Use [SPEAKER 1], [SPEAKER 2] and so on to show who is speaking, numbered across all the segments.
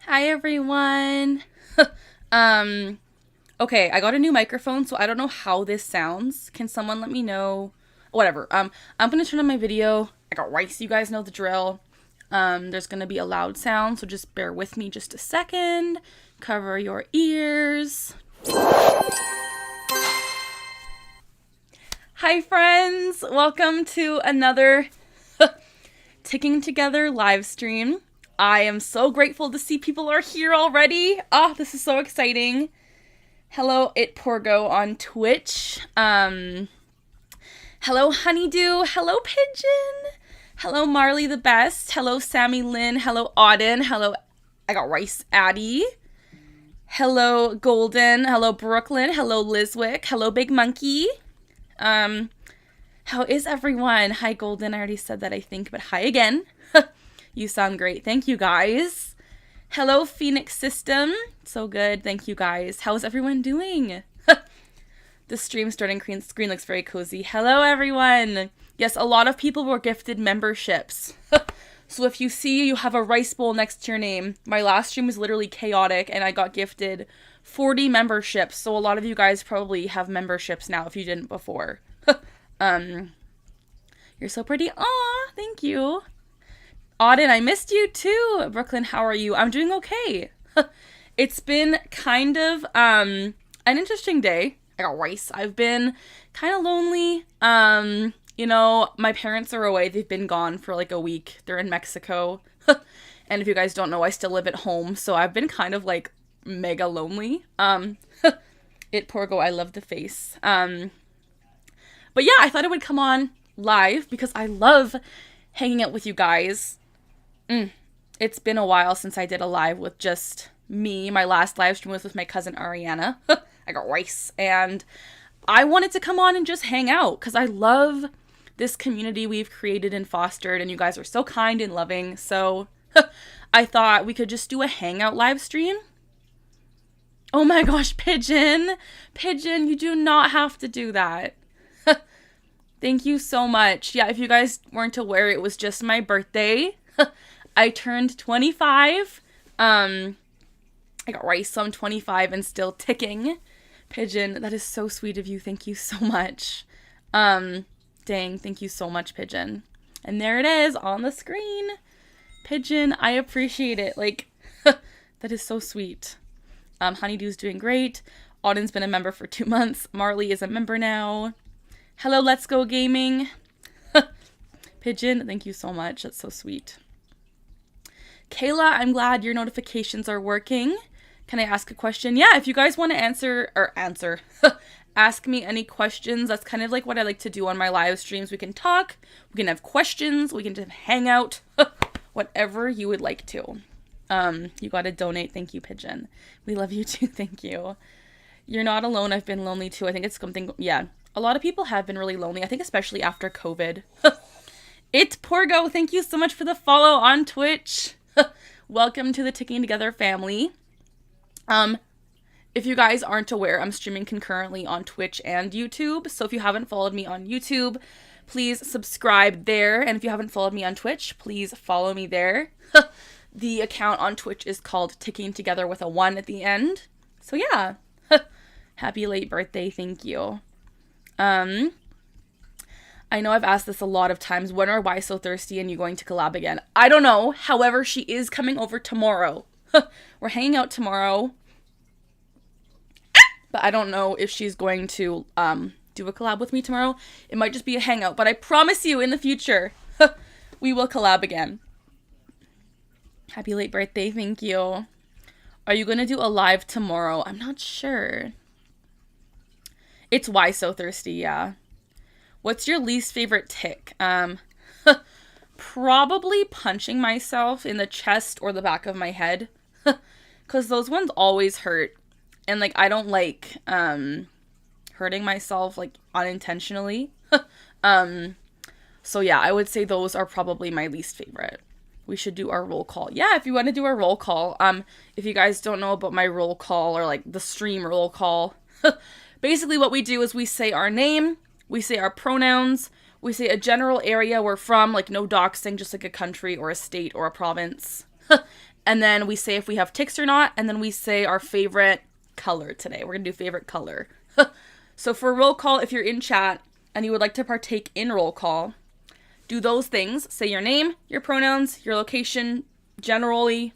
[SPEAKER 1] Hi everyone. Okay, I got a new microphone, so I don't know how this sounds. Can someone let me know? Whatever. I'm gonna turn on my video. I got rice, you guys know the drill. There's gonna be a loud sound, so just bear with me just a second. Cover your ears. Hi friends! Welcome to another Ticking Together live stream. I am so grateful to see people are here already. This is so exciting. Hello, Porgo on Twitch. Hello, Honeydew. Hello, Pigeon. Hello, Marley the Best. Hello, Sammy Lynn. Hello, Auden. Hello, I got Rice Addie. Hello, Golden. Hello, Brooklyn. Hello, Lizwick. Hello, Big Monkey. How is everyone? Hi, Golden. I already said that, I think, but hi again. You sound great. Thank you, guys. Hello, Phoenix System. So good. Thank you, guys. How's everyone doing? The stream starting screen looks very cozy. Hello, everyone. Yes, a lot of people were gifted memberships. So if you see you have a rice bowl next to your name, my last stream was literally chaotic, and I got gifted 40 memberships. So a lot of you guys probably have memberships now if you didn't before. You're so pretty. Aw, thank you. Auden, I missed you too. Brooklyn, how are you? I'm doing okay. It's been kind of an interesting day. I got rice. I've been kind of lonely. You know, my parents are away. They've been gone for like a week. They're in Mexico. And if you guys don't know, I still live at home. So I've been kind of like mega lonely. Porgo, I love the face. But yeah, I thought I would come on live because I love hanging out with you guys. It's been a while since I did a live with just me. My last live stream was with my cousin Ariana. I got rice. And I wanted to come on and just hang out because I love this community we've created and fostered. And you guys are so kind and loving. So I thought we could just do a hangout live stream. Oh my gosh, Pigeon. Pigeon, you do not have to do that. Thank you so much. Yeah, if you guys weren't aware, it was just my birthday. I turned 25. I got rice, so I'm 25 and still ticking. Pigeon, that is so sweet of you. Thank you so much. Dang, thank you so much, Pigeon. And there it is on the screen. Pigeon, I appreciate it. Like, that is so sweet. Honeydew's doing great. Auden's been a member for 2 months. Marley is a member now. Hello, Let's Go Gaming. Pigeon, thank you so much. That's so sweet. Kayla, I'm glad your notifications are working. Can I ask a question? Yeah, if you guys want to answer, ask me any questions. That's kind of like what I like to do on my live streams. We can talk, we can have questions, we can just hang out, whatever you would like to. You gotta donate. Thank you, Pigeon. We love you too. Thank you. You're not alone. I've been lonely too. I think it's something, yeah. A lot of people have been really lonely. I think especially after COVID. Porgo, thank you so much for the follow on Twitch. Welcome to the Ticking Together family. If you guys aren't aware, I'm streaming concurrently on Twitch and YouTube. So if you haven't followed me on YouTube, please subscribe there. And if you haven't followed me on Twitch, please follow me there. The account on Twitch is called Ticking Together with a 1 at the end. So yeah. Happy late birthday. Thank you. I know I've asked this a lot of times. When are Why So Thirsty and you going to collab again? I don't know. However, she is coming over tomorrow. We're hanging out tomorrow. But I don't know if she's going to do a collab with me tomorrow. It might just be a hangout. But I promise you in the future, we will collab again. Happy late birthday. Thank you. Are you going to do a live tomorrow? I'm not sure. It's Why So Thirsty, yeah. What's your least favorite tick? Probably punching myself in the chest or the back of my head. Because those ones always hurt. And, like, I don't like hurting myself, like, unintentionally. So, yeah, I would say those are probably my least favorite. We should do our roll call. Yeah, if you want to do our roll call. If you guys don't know about my roll call or, like, the stream roll call. Basically, what we do is we say our name, we say our pronouns, we say a general area we're from, like no doxing, just like a country or a state or a province. And then we say if we have ticks or not. And then we say our favorite color today. We're going to do favorite color. So for roll call, if you're in chat and you would like to partake in roll call, do those things. Say your name, your pronouns, your location, generally,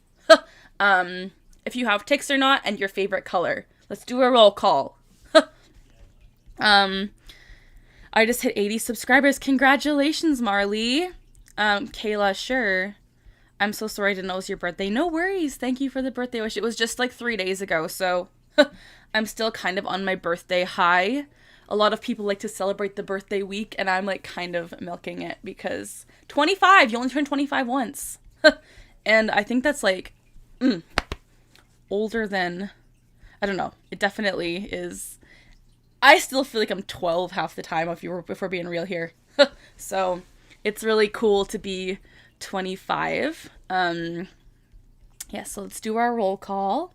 [SPEAKER 1] if you have ticks or not, and your favorite color. Let's do a roll call. I just hit 80 subscribers. Congratulations, Marley. Kayla, sure. I'm so sorry I didn't know it was your birthday. No worries. Thank you for the birthday wish. It was just like 3 days ago, so I'm still kind of on my birthday high. A lot of people like to celebrate the birthday week, and I'm like kind of milking it because 25, you only turn 25 once. And I think that's like older than, I don't know. It definitely is. I still feel like I'm 12 half the time if we're being real here. So it's really cool to be 25. Yeah, so let's do our roll call.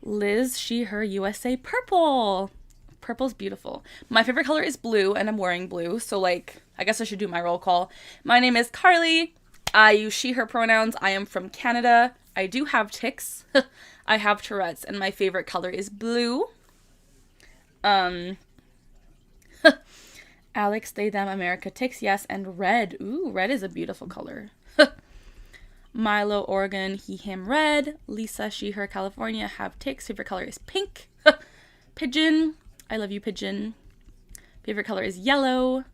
[SPEAKER 1] Liz, she, her, USA, purple. Purple's beautiful. My favorite color is blue, and I'm wearing blue, so like, I guess I should do my roll call. My name is Carly. I use she, her pronouns. I am from Canada. I do have tics. I have Tourette's, and my favorite color is blue. Alex, they, them, America, ticks, yes, and red. Ooh, red is a beautiful color. Milo, Oregon, he, him, red. Lisa, she, her, California, have ticks. Favorite color is pink. Pigeon, I love you, Pigeon. Favorite color is yellow.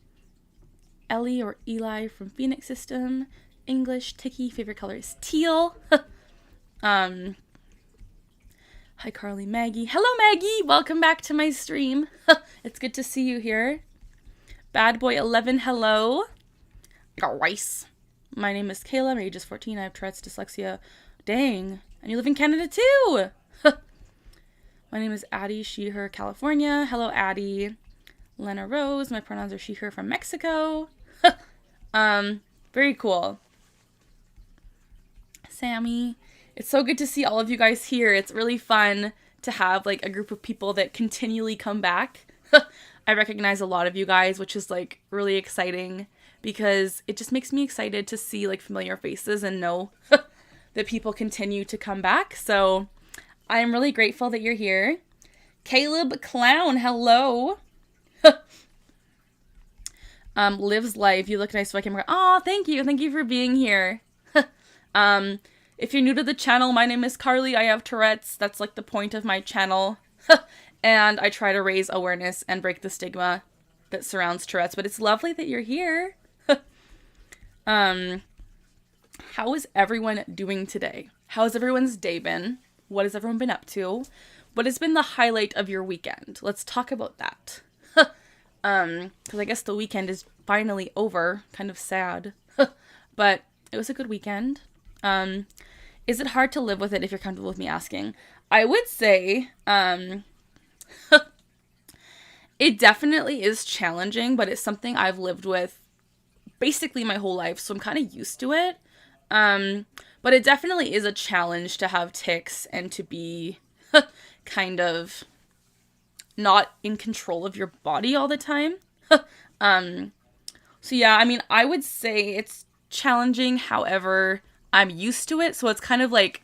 [SPEAKER 1] Ellie or Eli from Phoenix System. English, Ticky, favorite color is teal. Hi, Carly, Maggie. Hello, Maggie. Welcome back to my stream. It's good to see you here. Bad Boy 11, hello. I got rice. My name is Kayla. My age is 14. I have Tourette's, dyslexia. Dang. And you live in Canada too. My name is Addie, she, her, California. Hello, Addie. Lena Rose. My pronouns are she, her, from Mexico. Very cool. Sammy. It's so good to see all of you guys here. It's really fun to have like a group of people that continually come back. I recognize a lot of you guys, which is like really exciting because it just makes me excited to see like familiar faces and know that people continue to come back. So I am really grateful that you're here. Caleb Clown, hello. Lives life. You look nice. So I came. Oh, thank you. Thank you for being here. If you're new to the channel, my name is Carly. I have Tourette's. That's like the point of my channel. And I try to raise awareness and break the stigma that surrounds Tourette's. But it's lovely that you're here. How is everyone doing today? How has everyone's day been? What has everyone been up to? What has been the highlight of your weekend? Let's talk about that. Because I guess the weekend is finally over. Kind of sad. But it was a good weekend. Is it hard to live with it if you're comfortable with me asking? I would say, it definitely is challenging, but it's something I've lived with basically my whole life, so I'm kind of used to it. But it definitely is a challenge to have tics and to be kind of not in control of your body all the time. So yeah, I mean, I would say it's challenging. However, I'm used to it. So it's kind of like,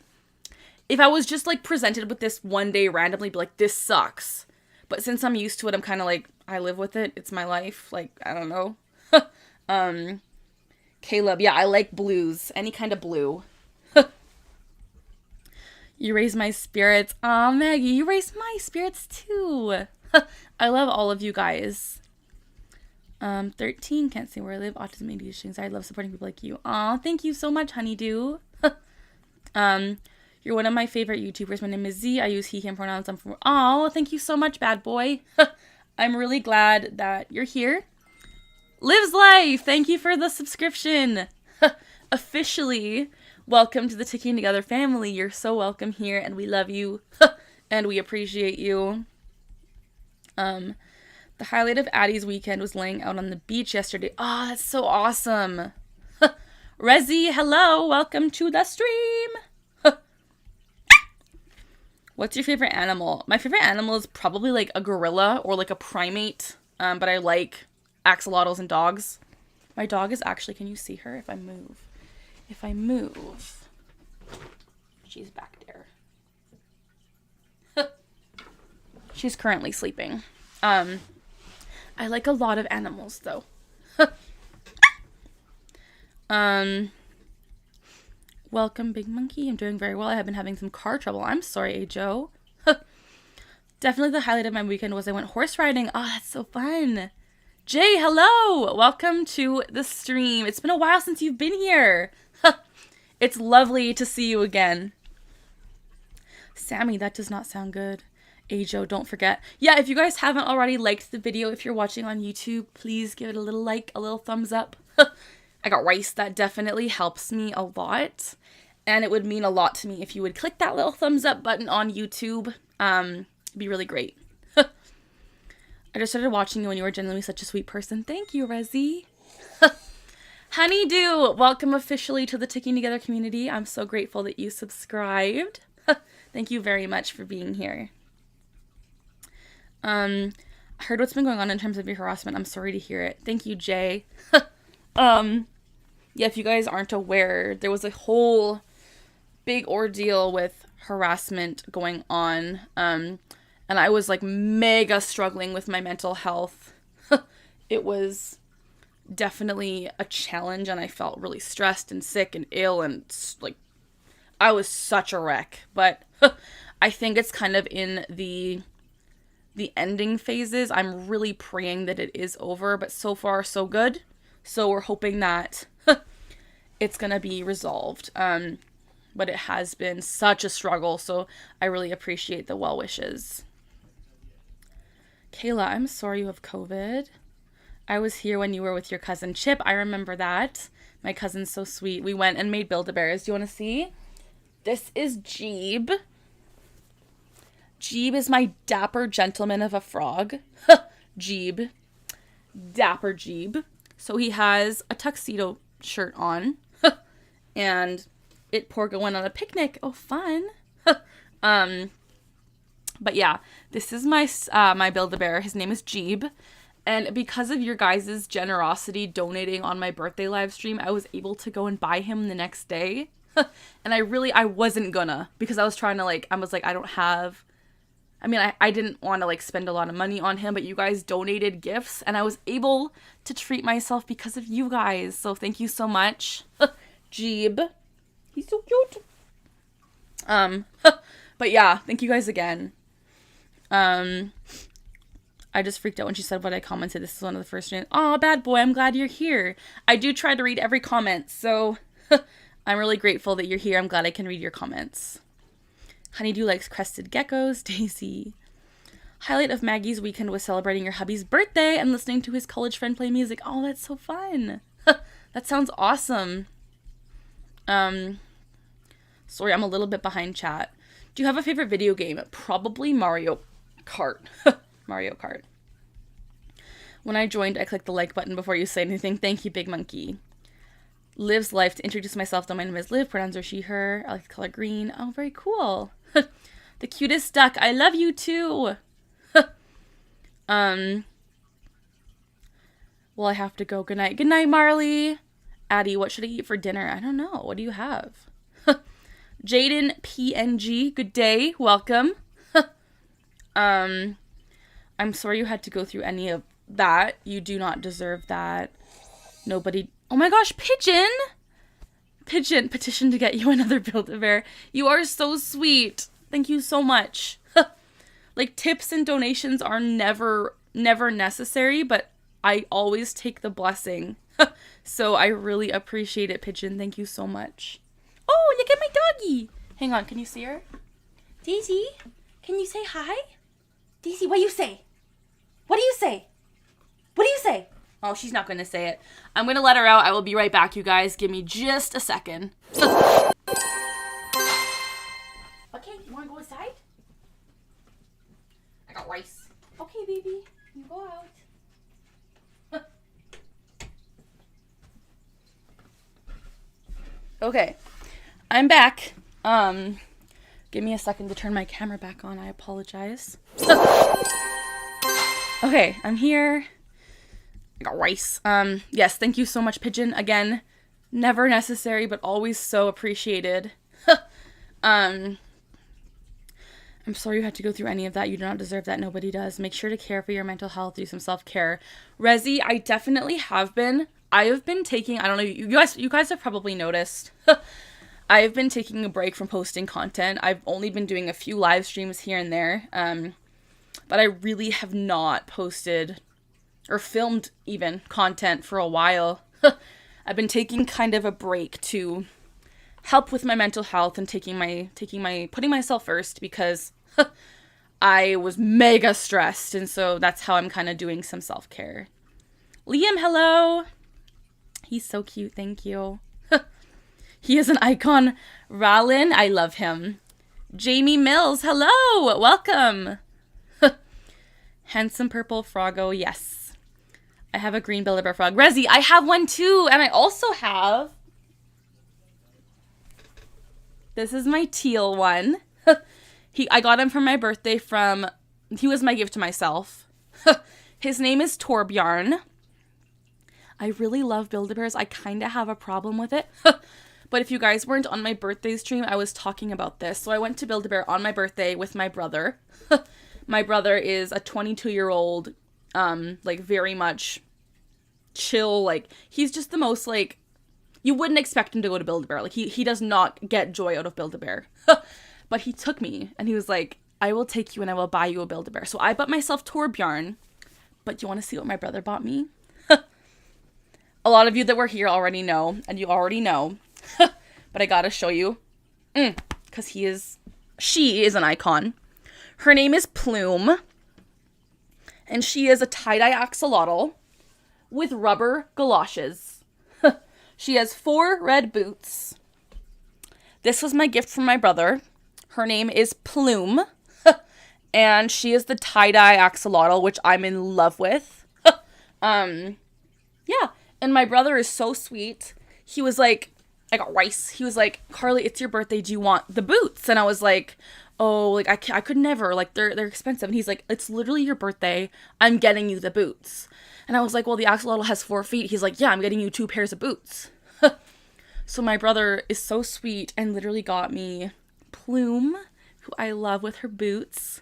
[SPEAKER 1] if I was just like presented with this one day randomly, be like, this sucks. But since I'm used to it, I'm kind of like, I live with it. It's my life. Like, I don't know. Caleb, yeah, I like blues. Any kind of blue. You raise my spirits. Aw, Maggie, you raise my spirits too. I love all of you guys. 13, can't say where I live. Autism, ADHD, I love supporting people like you. Aw, thank you so much, honeydew. You're one of my favorite YouTubers. My name is Z. I use he, him pronouns. I'm from... Aw, thank you so much, bad boy. I'm really glad that you're here. Lives Life, thank you for the subscription. Officially, welcome to the Ticking Together family. You're so welcome here, and we love you, and we appreciate you. The highlight of Addie's weekend was laying out on the beach yesterday. Oh, that's so awesome. Rezi, hello, welcome to the stream. What's your favorite animal? My favorite animal is probably like a gorilla or like a primate, but I like axolotls and dogs. My dog is actually, can you see her if I move? If I move, She's back there. She's currently sleeping. I like a lot of animals, though. Welcome, Big Monkey. I'm doing very well. I have been having some car trouble. I'm sorry, Joe. Definitely the highlight of my weekend was I went horse riding. Oh, that's so fun. Jay, hello. Welcome to the stream. It's been a while since you've been here. It's lovely to see you again. Sammy, that does not sound good. Ajo, don't forget. Yeah, if you guys haven't already liked the video, if you're watching on YouTube, please give it a little like, a little thumbs up. I got rice. That definitely helps me a lot. And it would mean a lot to me if you would click that little thumbs up button on YouTube. It'd be really great. I just started watching you when you were genuinely such a sweet person. Thank you, Rezi. Honeydew, welcome officially to the Ticking Together community. I'm so grateful that you subscribed. Thank you very much for being here. I heard what's been going on in terms of your harassment. I'm sorry to hear it. Thank you, Jay. Yeah, if you guys aren't aware, there was a whole big ordeal with harassment going on. And I was like mega struggling with my mental health. It was definitely a challenge, and I felt really stressed and sick and ill, and like I was such a wreck. But I think it's kind of in the ending phases. I'm really praying that it is over, but so far so good. So we're hoping that it's gonna be resolved. But it has been such a struggle, so I really appreciate the well wishes. Kayla, I'm sorry you have COVID. I was here when you were with your cousin Chip. I remember that. My cousin's so sweet. We went and made Build-A-Bears. Do you want to see? This is Jeeb. Jeeb is my dapper gentleman of a frog. Jeeb. Dapper Jeeb. So he has a tuxedo shirt on. And Porgo went on a picnic. Oh, fun. But yeah, this is my my Build-A-Bear. His name is Jeeb. And because of your guys' generosity donating on my birthday live stream, I was able to go and buy him the next day. And I wasn't gonna, because I was trying to I don't have, I didn't want to spend a lot of money on him, but you guys donated gifts and I was able to treat myself because of you guys. So thank you so much. Jeeb. He's so cute. But yeah, thank you guys again. I just freaked out when she said what I commented. This is one of the first names. Oh, bad boy, I'm glad you're here. I do try to read every comment, so I'm really grateful that you're here. I'm glad I can read your comments. Honeydew likes crested geckos. Daisy. Highlight of Maggie's weekend was celebrating your hubby's birthday and listening to his college friend play music. Oh, that's so fun. That sounds awesome. Sorry, I'm a little bit behind chat. Do you have a favorite video game? Probably Mario Kart. Mario Kart. When I joined, I clicked the like button before you say anything. Thank you, Big Monkey. Liv's life. To introduce myself, though, my name is Liv. Pronouns are she, her. I like the color green. Oh, very cool. The cutest duck. I love you, too. Well, I have to go. Good night. Good night, Marley. Addie, what should I eat for dinner? I don't know. What do you have? Jaden PNG. Good day. Welcome. I'm sorry you had to go through any of that. You do not deserve that. Nobody... Oh my gosh, Pigeon! Pigeon, petition to get you another Build-A-Bear. You are so sweet. Thank you so much. Tips and donations are never necessary, but I always take the blessing. So I really appreciate it, Pigeon. Thank you so much. Oh, look at my doggy! Hang on, can you see her? Daisy, can you say hi? Daisy, what do you say? What do you say? What do you say? Oh, she's not going to say it. I'm going to let her out. I will be right back, you guys. Give me just a second. Okay, you want to go inside? I got rice. Okay, baby. You go out. Okay. I'm back. Give me a second to turn my camera back on. I apologize. Okay, I'm here. I got rice. Yes, thank you so much, Pigeon. Again, never necessary, but always so appreciated. I'm sorry you had to go through any of that. You do not deserve that. Nobody does. Make sure to care for your mental health. Do some self-care. Rezi, I definitely have been. I have been taking, I don't know, you guys have probably noticed. I have been taking a break from posting content. I've only been doing a few live streams here and there. But I really have not posted or filmed even content for a while. I've been taking kind of a break to help with my mental health and putting myself first because I was mega stressed, and so that's how I'm kind of doing some self-care. Liam, hello. He's so cute, thank you. He is an icon. Ralin, I love him. Jamie Mills, hello. Welcome. Handsome purple froggo, yes. I have a green Build-A-Bear frog. Rezi, I have one too, and I also have... This is my teal one. I got him for my birthday he was my gift to myself. His name is Torbjarn. I really love Build-A-Bears. I kind of have a problem with it. But if you guys weren't on my birthday stream, I was talking about this. So I went to Build-A-Bear on my birthday with my brother. My brother is a 22-year-old, like, very much chill. Like, he's just the most, like, you wouldn't expect him to go to Build-A-Bear. Like, he does not get joy out of Build-A-Bear. But he took me, and he was like, I will take you and I will buy you a Build-A-Bear. So I bought myself Torbjarn. But you want to see what my brother bought me? A lot of you that were here already know, and you already know. But I gotta show you. Because she is an icon. Her name is Plume. And she is a tie-dye axolotl with rubber galoshes. She has 4 red boots. This was my gift from my brother. Her name is Plume. And she is the tie-dye axolotl, which I'm in love with. Yeah. And my brother is so sweet. He was like, I got rice. He was like, Carly, it's your birthday. Do you want the boots? And I was like, oh, like, I could never. Like, they're expensive. And he's like, it's literally your birthday. I'm getting you the boots. And I was like, well, the axolotl has 4 feet. He's like, yeah, I'm getting you 2 pairs of boots. So my brother is so sweet and literally got me Plume, who I love with her boots.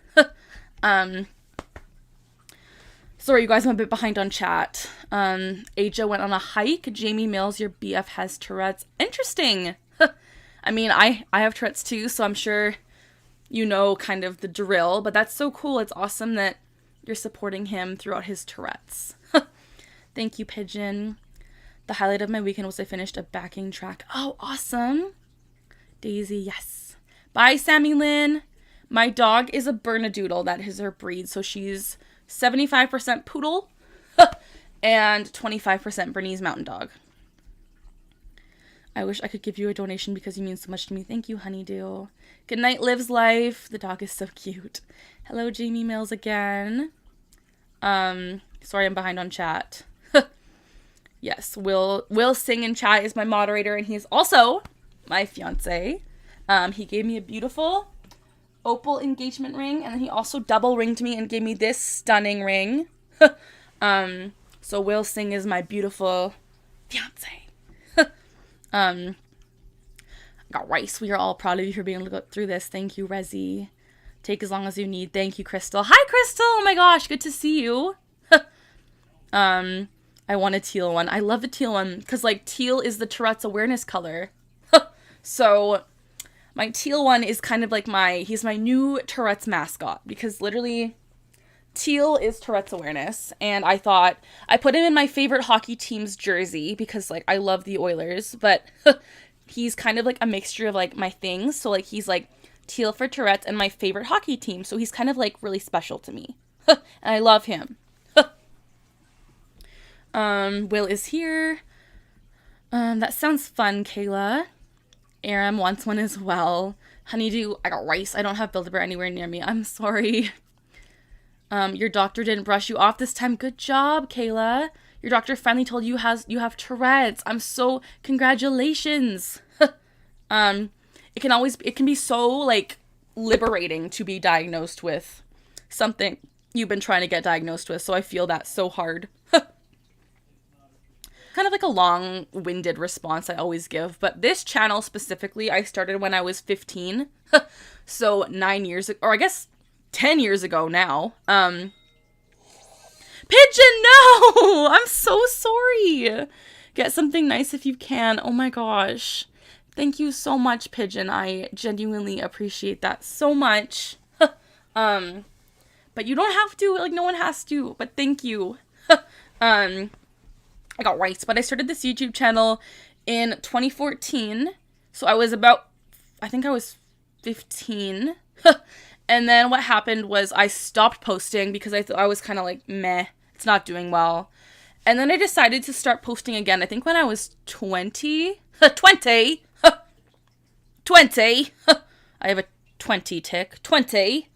[SPEAKER 1] Sorry, you guys, I'm a bit behind on chat. Aja went on a hike. Jamie Mills, your BF has Tourette's. Interesting. I mean, I have Tourette's too, so I'm sure you know kind of the drill. But that's so cool. It's awesome that you're supporting him throughout his Tourette's. Thank you, Pigeon. The highlight of my weekend was I finished a backing track. Oh, awesome. Daisy, yes. Bye, Sammy Lynn. My dog is a Bernedoodle. That is her breed. So she's 75% poodle and 25% Bernese Mountain Dog. I wish I could give you a donation because you mean so much to me. Thank you, Honeydew. Good night, Lives Life. The dog is so cute. Hello, Jamie Mills again. Sorry, I'm behind on chat. Yes, Will Sing in chat is my moderator, and he is also my fiance. He gave me a beautiful opal engagement ring, and then he also double ringed me and gave me this stunning ring. So Will Sing is my beautiful fiance. Got rice. We are all proud of you for being able to go through this. Thank you, Rezi. Take as long as you need. Thank you, Crystal. Hi, Crystal. Oh my gosh, good to see you. I want a teal one. I love the teal one because, like, teal is the Tourette's awareness color. So my teal one is kind of like he's my new Tourette's mascot because literally teal is Tourette's awareness. And I thought I put him in my favorite hockey team's jersey because, like, I love the Oilers, but he's kind of like a mixture of, like, my things. So, like, he's like teal for Tourette's and my favorite hockey team. So he's kind of like really special to me. And I love him. Will is here. That sounds fun, Kayla. Aram wants one as well. Honeydew, I got rice. I don't have Build-A-Bear anywhere near me. I'm sorry. Your doctor didn't brush you off this time. Good job, Kayla. Your doctor finally told you you have Tourette's. Congratulations. It can be so, like, liberating to be diagnosed with something you've been trying to get diagnosed with. So I feel that so hard. Kind of like a long-winded response I always give, but this channel specifically, I started when I was 15. So 9 years ago, or I guess 10 years ago now. Pigeon, no! I'm so sorry. Get something nice if you can. Oh my gosh. Thank you so much, Pigeon. I genuinely appreciate that so much. But you don't have to, like, no one has to, but thank you. I got rice, but I started this YouTube channel in 2014. So I think I was 15. And then what happened was I stopped posting because I was kind of like, meh, it's not doing well. And then I decided to start posting again, I think when I was 20. 20! 20! I have a 20 tick. 20!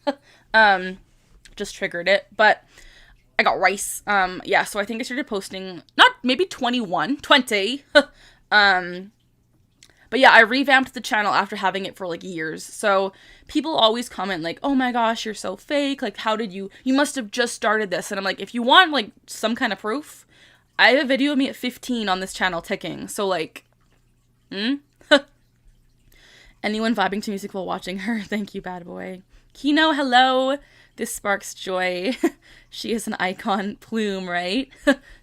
[SPEAKER 1] Just triggered it, but I got rice. Yeah, so I think I started posting, not maybe 21, 20. But yeah, I revamped the channel after having it for like years. So people always comment like, oh my gosh, you're so fake. Like, how did you must have just started this. And I'm like, if you want like some kind of proof, I have a video of me at 15 on this channel ticking. So like, anyone vibing to music while watching her? Thank you, bad boy. Kino, hello. This sparks joy. She is an icon. Plume, right?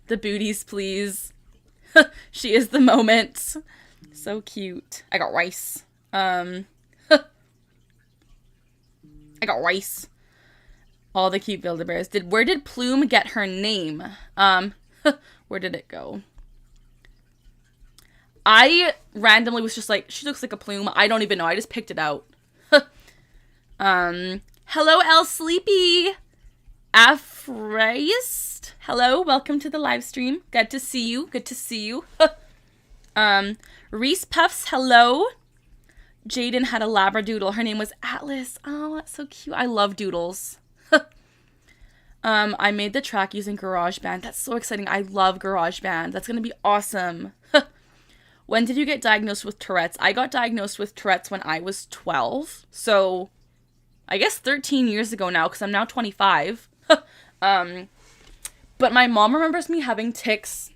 [SPEAKER 1] The booties, please. She is the moment. So cute. I got rice. I got rice. All the cute Build-A-Bears. Where did Plume get her name? Where did it go? I randomly was just like, she looks like a plume. I don't even know. I just picked it out. Hello, El Sleepy. Afraist. Hello, welcome to the live stream. Good to see you. Good to see you. Reese Puffs, hello. Jaden had a Labradoodle. Her name was Atlas. Oh, that's so cute. I love doodles. I made the track using GarageBand. That's so exciting. I love GarageBand. That's going to be awesome. When did you get diagnosed with Tourette's? I got diagnosed with Tourette's when I was 12. So, I guess 13 years ago now, because I'm now 25. But my mom remembers me having tics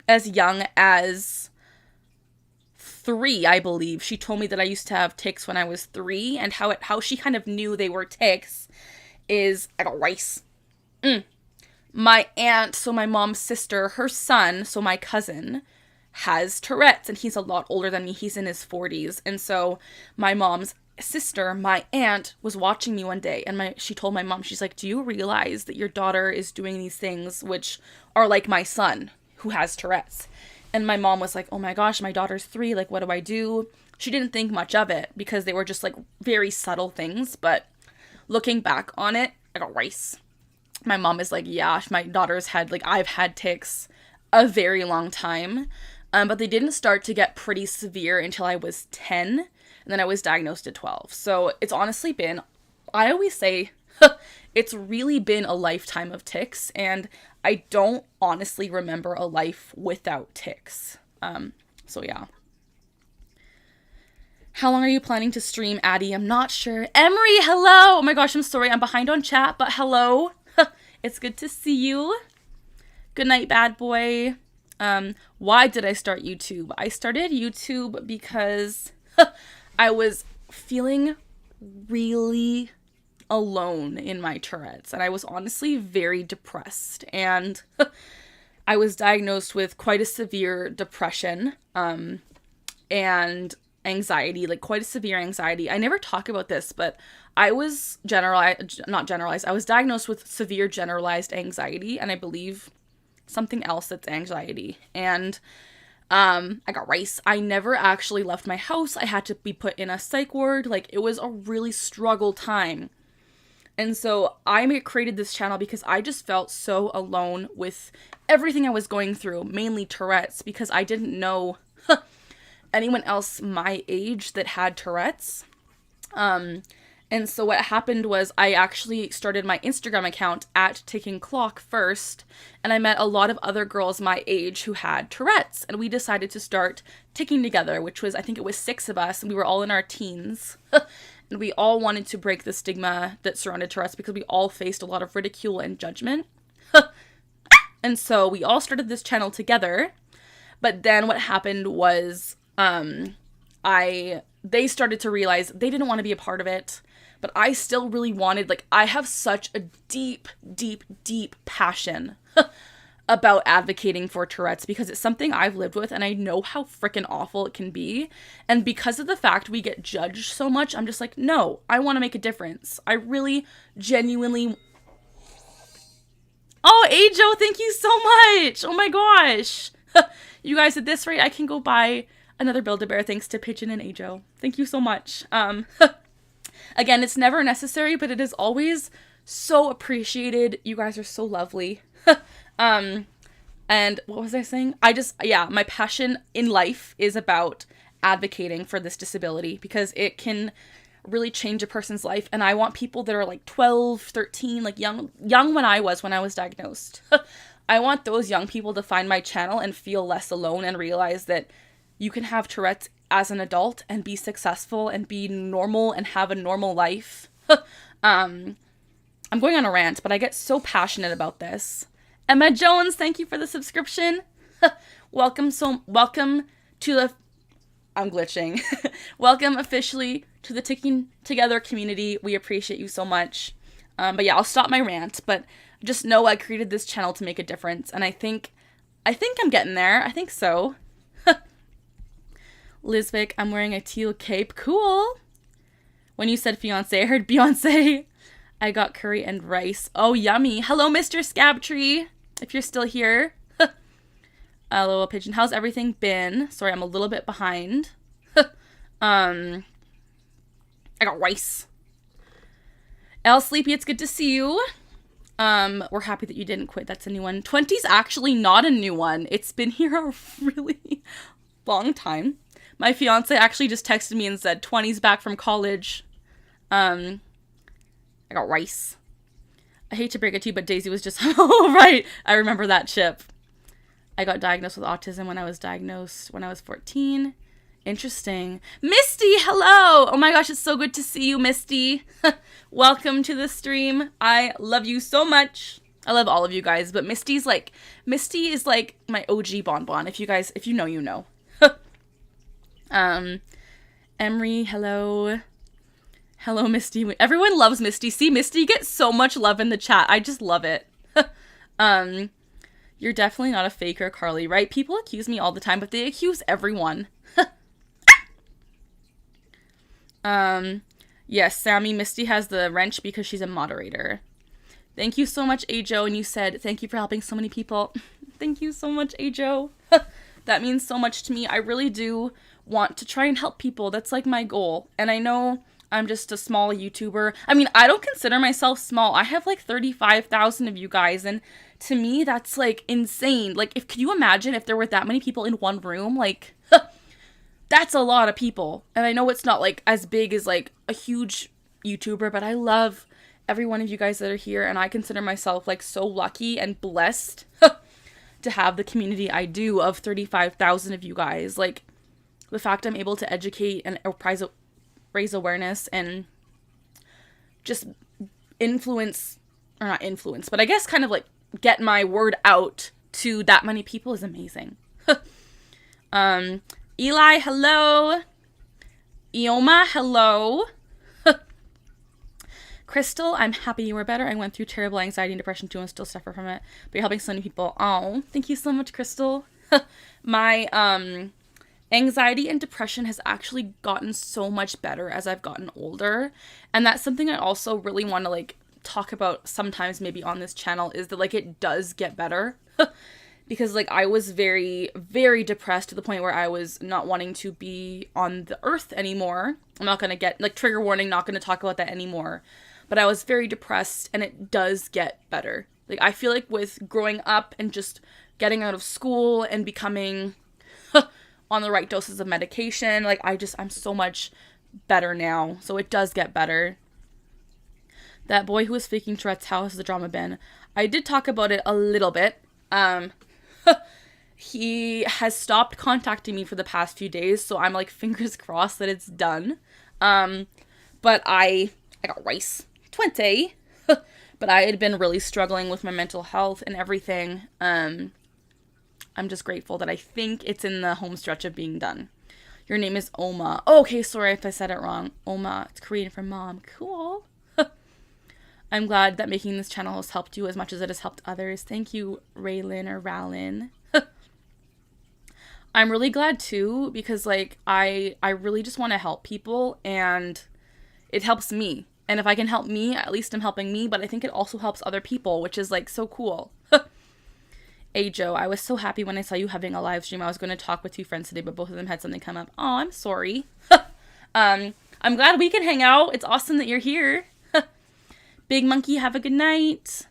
[SPEAKER 1] as young as 3, I believe. She told me that I used to have tics when I was 3, and how she kind of knew they were tics is, I got rice. My aunt, so my mom's sister, her son, so my cousin, has Tourette's, and he's a lot older than me. He's in his 40s, and so my mom's sister, my aunt, was watching me one day, and she told my mom, she's like, do you realize that your daughter is doing these things which are like my son, who has Tourette's? And my mom was like, oh my gosh, my daughter's 3, like, what do I do? She didn't think much of it, because they were just, like, very subtle things, but looking back on it, I got rice. My mom is like, yeah, my daughter's had, like, I've had tics a very long time, but they didn't start to get pretty severe until I was 10, and then I was diagnosed at 12. So it's honestly been, I always say, it's really been a lifetime of tics, and I don't honestly remember a life without tics. So yeah. How long are you planning to stream, Addie? I'm not sure. Emery, hello! Oh my gosh, I'm sorry, I'm behind on chat, but hello. It's good to see you. Good night, bad boy. Why did I start YouTube? I started YouTube because I was feeling really alone in my Tourette's, and I was honestly very depressed, and I was diagnosed with quite a severe depression, and anxiety, like quite a severe anxiety. I never talk about this, but I was I was diagnosed with severe generalized anxiety, and I believe something else that's anxiety. And I got rice. I never actually left my house. I had to be put in a psych ward. Like, it was a really struggle time. And so I created this channel because I just felt so alone with everything I was going through, mainly Tourette's, because I didn't know anyone else my age that had Tourette's. And so what happened was I actually started my Instagram account at Ticking Clock first, and I met a lot of other girls my age who had Tourette's, and we decided to start ticking together, which was, I think it was 6 of us, and we were all in our teens. And we all wanted to break the stigma that surrounded Tourette's because we all faced a lot of ridicule and judgment. And so we all started this channel together. But then what happened was they started to realize they didn't want to be a part of it. But I still really wanted, like, I have such a deep, deep, deep passion about advocating for Tourette's because it's something I've lived with and I know how freaking awful it can be. And because of the fact we get judged so much, I'm just like, no, I want to make a difference. I really genuinely... Oh, Ajo, thank you so much. Oh my gosh. You guys, at this rate, I can go buy another Build-A-Bear thanks to Pigeon and Ajo. Thank you so much. Again, it's never necessary, but it is always so appreciated. You guys are so lovely. And what was I saying? My passion in life is about advocating for this disability because it can really change a person's life. And I want people that are like 12, 13, like young when I was diagnosed. I want those young people to find my channel and feel less alone and realize that you can have Tourette's as an adult and be successful and be normal and have a normal life. I'm going on a rant, but I get so passionate about this. Emma Jones, thank you for the subscription. Welcome to the... I'm glitching. Welcome officially to the Ticking Together community. We appreciate you so much. But yeah, I'll stop my rant, but just know I created this channel to make a difference. And I think I'm getting there. I think so. Lisvik, I'm wearing a teal cape. Cool. When you said fiance, I heard Beyonce. I got curry and rice. Oh, yummy. Hello, Mr. Scabtree. If you're still here. Hello, Pigeon. How's everything been? Sorry, I'm a little bit behind. I got rice. El Sleepy, it's good to see you. We're happy that you didn't quit. That's a new one. 20's actually not a new one. It's been here a really long time. My fiance actually just texted me and said 20's back from college. I got rice. I hate to break it to you, but Daisy was just... Oh, right. I remember that chip. I got diagnosed with autism when I was 14. Interesting. Misty, hello! Oh my gosh, it's so good to see you, Misty. Welcome to the stream. I love you so much. I love all of you guys, but Misty is like my OG bonbon. If you know, you know. Emery, hello. Hello, Misty. Everyone loves Misty. See, Misty gets so much love in the chat. I just love it. You're definitely not a faker, Carly, right? People accuse me all the time, but they accuse everyone. Yes, Sammy, Misty has the wrench because she's a moderator. Thank you so much, Ajo. And you said, thank you for helping so many people. Thank you so much, Ajo. That means so much to me. I really do want to try and help people. That's like my goal. And I know I'm just a small YouTuber. I mean, I don't consider myself small. I have like 35,000 of you guys. And to me, that's like insane. Like, could you imagine if there were that many people in one room? Like, that's a lot of people. And I know it's not like as big as like a huge YouTuber, but I love every one of you guys that are here. And I consider myself like so lucky and blessed to have the community I do of 35,000 of you guys. Like, the fact I'm able to educate and raise awareness and just not influence, but I guess kind of like get my word out to that many people is amazing. Eli, hello. Ioma, hello. Crystal, I'm happy you were better. I went through terrible anxiety and depression too and still suffer from it. But you're helping so many people. Oh, thank you so much, Crystal. My anxiety and depression has actually gotten so much better as I've gotten older. And that's something I also really want to like talk about sometimes maybe on this channel is that like it does get better. Because like I was very, very depressed to the point where I was not wanting to be on the earth anymore. I'm not going to get like trigger warning, not going to talk about that anymore. But I was very depressed and it does get better. Like I feel like with growing up and just getting out of school and becoming on the right doses of medication, like I'm so much better now. So it does get better. That boy who was faking Tourette's, how has the drama been? I did talk about it a little bit. He has stopped contacting me for the past few days, so I'm like fingers crossed that it's done. But I got rice. 20. But I had been really struggling with my mental health and everything. I'm just grateful that I think it's in the home stretch of being done. Your name is Oma. Oh, okay, sorry if I said it wrong. Oma, it's Korean for mom. Cool. I'm glad that making this channel has helped you as much as it has helped others. Thank you, Raylin or Rallin. I'm really glad too, because like I really just want to help people, and it helps me. And if I can help me, at least I'm helping me, but I think it also helps other people, which is like so cool. Hey Joe, I was so happy when I saw you having a live stream. I was going to talk with two friends today, but both of them had something come up. Oh, I'm sorry. I'm glad we can hang out. It's awesome that you're here. Big Monkey, have a good night.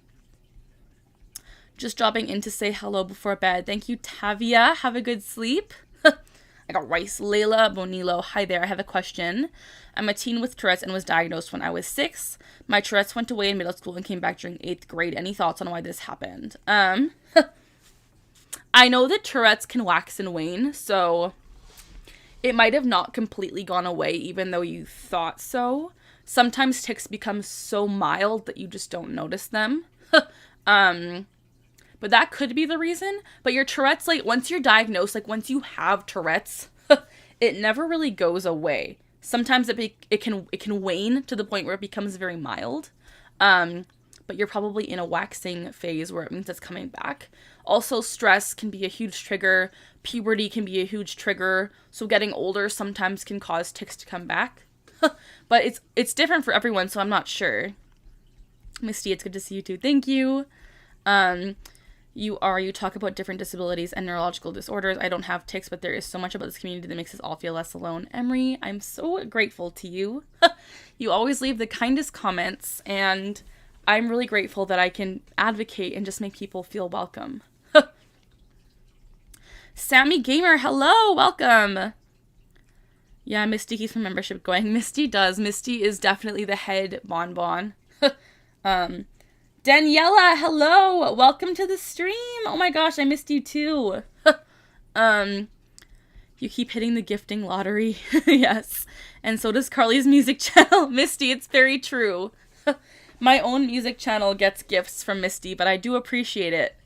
[SPEAKER 1] Just dropping in to say hello before bed. Thank you, Tavia. Have a good sleep. I got Rice. Layla Bonillo. Hi there. I have a question. I'm a teen with Tourette's and was diagnosed when I was 6. My Tourette's went away in middle school and came back during 8th grade. Any thoughts on why this happened? I know that Tourette's can wax and wane, so it might have not completely gone away even though you thought so. Sometimes tics become so mild that you just don't notice them. But that could be the reason. But your Tourette's, like, once you're diagnosed, like, once you have Tourette's, it never really goes away. Sometimes it can wane to the point where it becomes very mild. But you're probably in a waxing phase where it means it's coming back. Also, stress can be a huge trigger. Puberty can be a huge trigger. So getting older sometimes can cause tics to come back. But it's different for everyone, so I'm not sure. Misty, it's good to see you too. Thank you. You talk about different disabilities and neurological disorders. I don't have tics, but there is so much about this community that makes us all feel less alone. Emery, I'm so grateful to you. You always leave the kindest comments, and I'm really grateful that I can advocate and just make people feel welcome. Sammy Gamer, hello, welcome. Yeah, Misty keeps my membership going. Misty does. Misty is definitely the head bonbon. Daniela, hello! Welcome to the stream! Oh my gosh, I missed you too. You keep hitting the gifting lottery. Yes. And so does Carly's music channel. Misty, it's very true. My own music channel gets gifts from Misty, but I do appreciate it.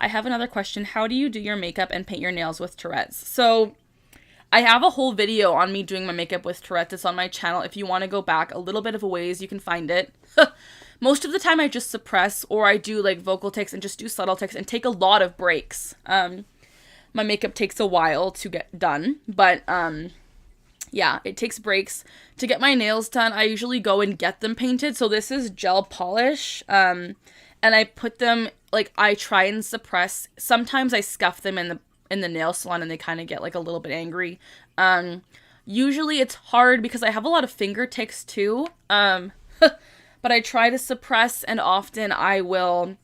[SPEAKER 1] I have another question. How do you do your makeup and paint your nails with Tourette's? So, I have a whole video on me doing my makeup with Tourette's. It's on my channel. If you want to go back a little bit of a ways, you can find it. Most of the time I just suppress, or I do like vocal tics and just do subtle tics and take a lot of breaks. My makeup takes a while to get done, but yeah, it takes breaks. To get my nails done, I usually go and get them painted. So this is gel polish, and I put them, like, I try and suppress. Sometimes I scuff them in the nail salon and they kind of get like a little bit angry. Usually it's hard because I have a lot of finger tics too. But I try to suppress, and often I will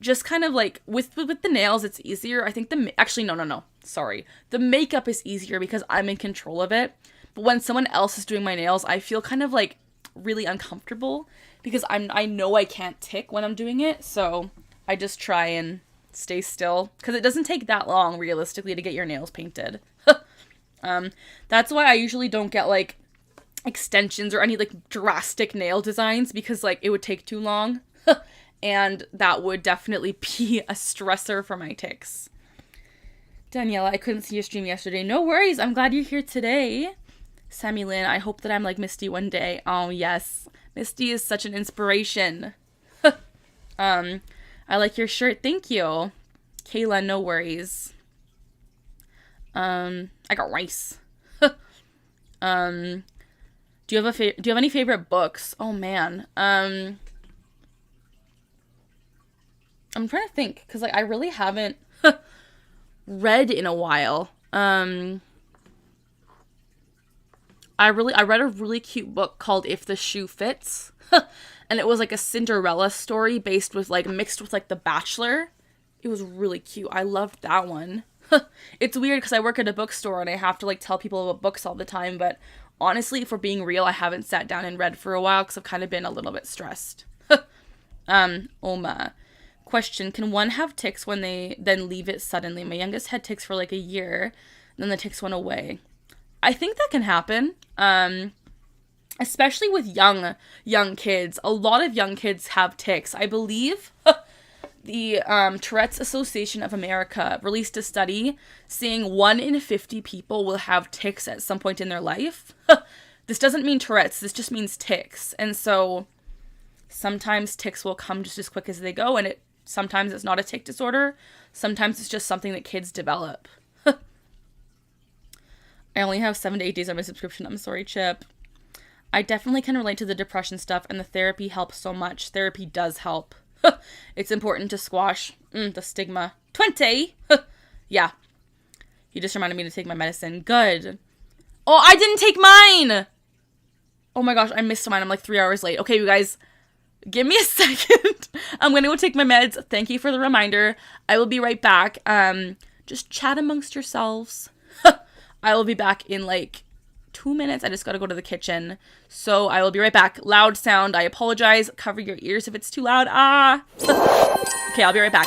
[SPEAKER 1] just kind of like, with the nails, it's easier. I think actually, no. Sorry. The makeup is easier because I'm in control of it. But when someone else is doing my nails, I feel kind of like really uncomfortable because I know I can't tic when I'm doing it. So I just try and stay still because it doesn't take that long realistically to get your nails painted. That's why I usually don't get like extensions or any like drastic nail designs, because like it would take too long and that would definitely be a stressor for my tics. Daniela, I couldn't see your stream yesterday. No worries, I'm glad you're here today. Sammy Lynn, I hope that I'm like Misty one day. Oh yes, Misty is such an inspiration. I like your shirt, thank you. Kayla, no worries. I got rice. Do you have any favorite books? Oh man. I'm trying to think, because like I really haven't read in a while. I read a really cute book called If the Shoe Fits. And it was like a Cinderella story mixed with like The Bachelor. It was really cute. I loved that one. It's weird because I work at a bookstore and I have to like tell people about books all the time, but honestly, if we're being real, I haven't sat down and read for a while because I've kind of been a little bit stressed. Oma. Question, can one have tics when they then leave it suddenly? My youngest had tics for like a year, and then the tics went away. I think that can happen. especially with young kids. A lot of young kids have tics. I believe the Tourette's Association of America released a study saying 1 in 50 people will have tics at some point in their life. This doesn't mean Tourette's, this just means tics. And so sometimes tics will come just as quick as they go, and sometimes it's not a tic disorder. Sometimes it's just something that kids develop. I only have 7 to 8 days on my subscription. I'm sorry, Chip. I definitely can relate to the depression stuff, and the therapy helps so much. Therapy does help. It's important to squash the stigma. 20! Yeah. You just reminded me to take my medicine. Good. Oh, I didn't take mine! Oh my gosh, I missed mine. I'm like 3 hours late. Okay, you guys, give me a second. I'm gonna go take my meds. Thank you for the reminder. I will be right back. Just chat amongst yourselves. I will be back in like 2 minutes. I just gotta go to the kitchen. So I will be right back. Loud sound. I apologize. Cover your ears if it's too loud. Okay, I'll be right back.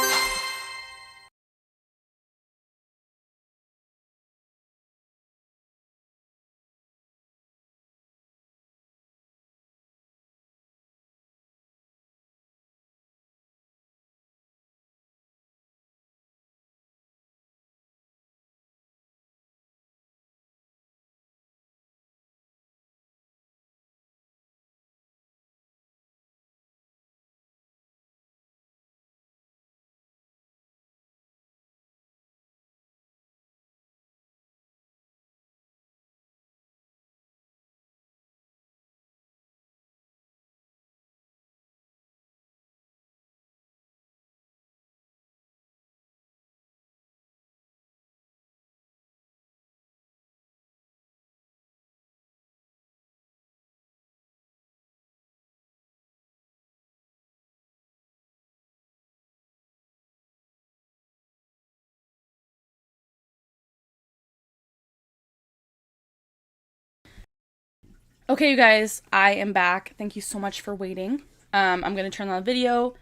[SPEAKER 1] Okay, you guys, I am back. Thank you so much for waiting. I'm going to turn on the video.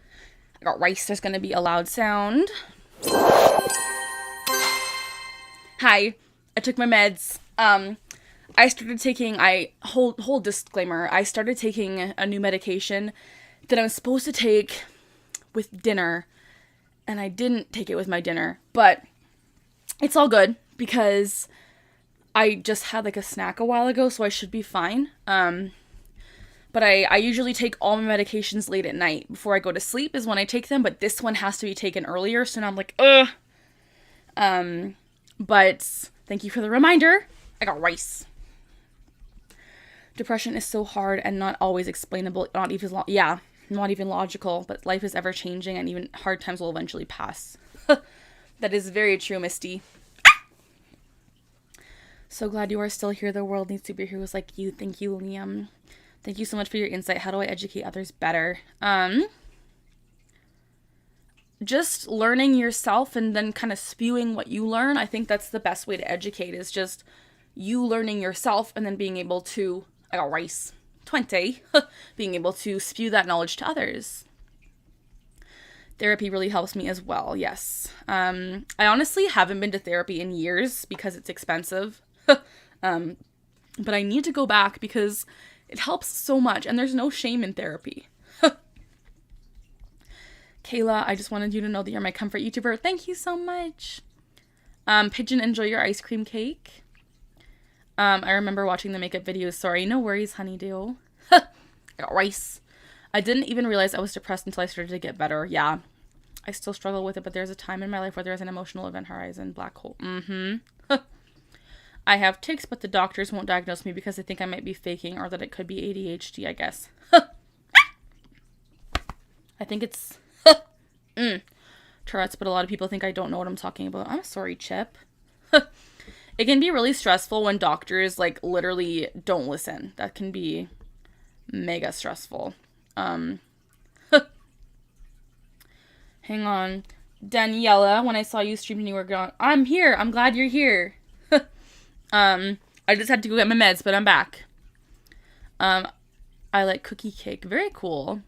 [SPEAKER 1] I got rice. There's going to be a loud sound. Hi. I took my meds. I started taking, whole disclaimer, I started taking a new medication that I'm supposed to take with dinner, and I didn't take it with my dinner, but it's all good because I just had like a snack a while ago, so I should be fine. But I usually take all my medications late at night. Before I go to sleep is when I take them, but this one has to be taken earlier, so now I'm like, ugh. But thank you for the reminder. I got rice. Depression is so hard and not always explainable, not even logical, but life is ever changing and even hard times will eventually pass. That is very true, Misty. So glad you are still here. The world needs superheroes like you. Thank you, Liam. Thank you so much for your insight. How do I educate others better? Just learning yourself and then kind of spewing what you learn. I think that's the best way to educate, is just you learning yourself and then being able to, I got rice, 20, being able to spew that knowledge to others. Therapy really helps me as well, yes. I honestly haven't been to therapy in years because it's expensive. But I need to go back because it helps so much and there's no shame in therapy. Kayla, I just wanted you to know that you're my comfort YouTuber. Thank you so much. Pigeon, enjoy your ice cream cake. I remember watching the makeup videos. Sorry, no worries, honeydew. I got rice. I didn't even realize I was depressed until I started to get better. Yeah, I still struggle with it, but there's a time in my life where there's an emotional event horizon, black hole. I have tics, but the doctors won't diagnose me because they think I might be faking or that it could be ADHD, I guess. I think it's Tourette's, but a lot of people think I don't know what I'm talking about. I'm sorry, Chip. It can be really stressful when doctors, like, literally don't listen. That can be mega stressful. Hang on. Daniela, when I saw you streaming, you were gone. I'm here. I'm glad you're here. I just had to go get my meds, but I'm back. I like cookie cake. Very cool.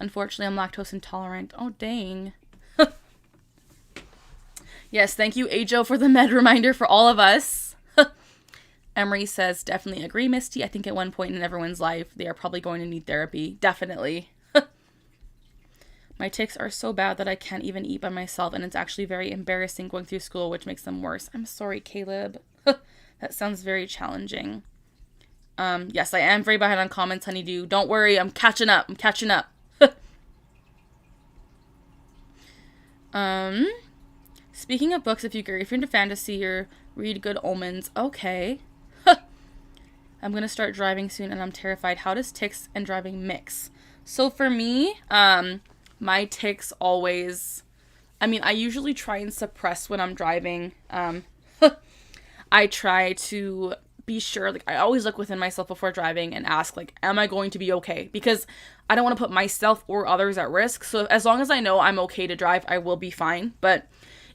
[SPEAKER 1] Unfortunately, I'm lactose intolerant. Oh, dang. Yes, thank you, Ajo, for the med reminder for all of us. Emery says, definitely agree, Misty. I think at one point in everyone's life, they are probably going to need therapy. Definitely. My tics are so bad that I can't even eat by myself, and it's actually very embarrassing going through school, which makes them worse. I'm sorry, Caleb. That sounds very challenging. Yes, I am very behind on comments, honeydew. Don't worry, I'm catching up. Speaking of books, if you're into fantasy or read Good Omens, okay. I'm gonna start driving soon, and I'm terrified. How does tics and driving mix? So for me, my tics always, I usually try and suppress when I'm driving. I try to be sure, I always look within myself before driving and ask, am I going to be okay? Because I don't want to put myself or others at risk. So as long as I know I'm okay to drive, I will be fine. But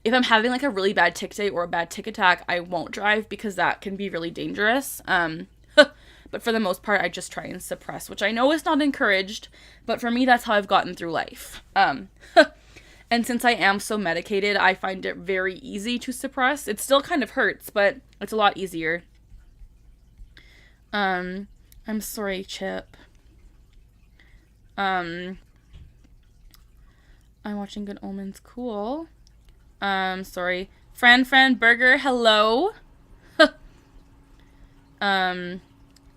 [SPEAKER 1] if I'm having, a really bad tic day or a bad tic attack, I won't drive because that can be really dangerous. But for the most part, I just try and suppress, which I know is not encouraged, but for me, that's how I've gotten through life. And since I am so medicated, I find it very easy to suppress. It still kind of hurts, but it's a lot easier. I'm sorry, Chip. I'm watching Good Omens. Cool. Sorry. Fran Burger, hello.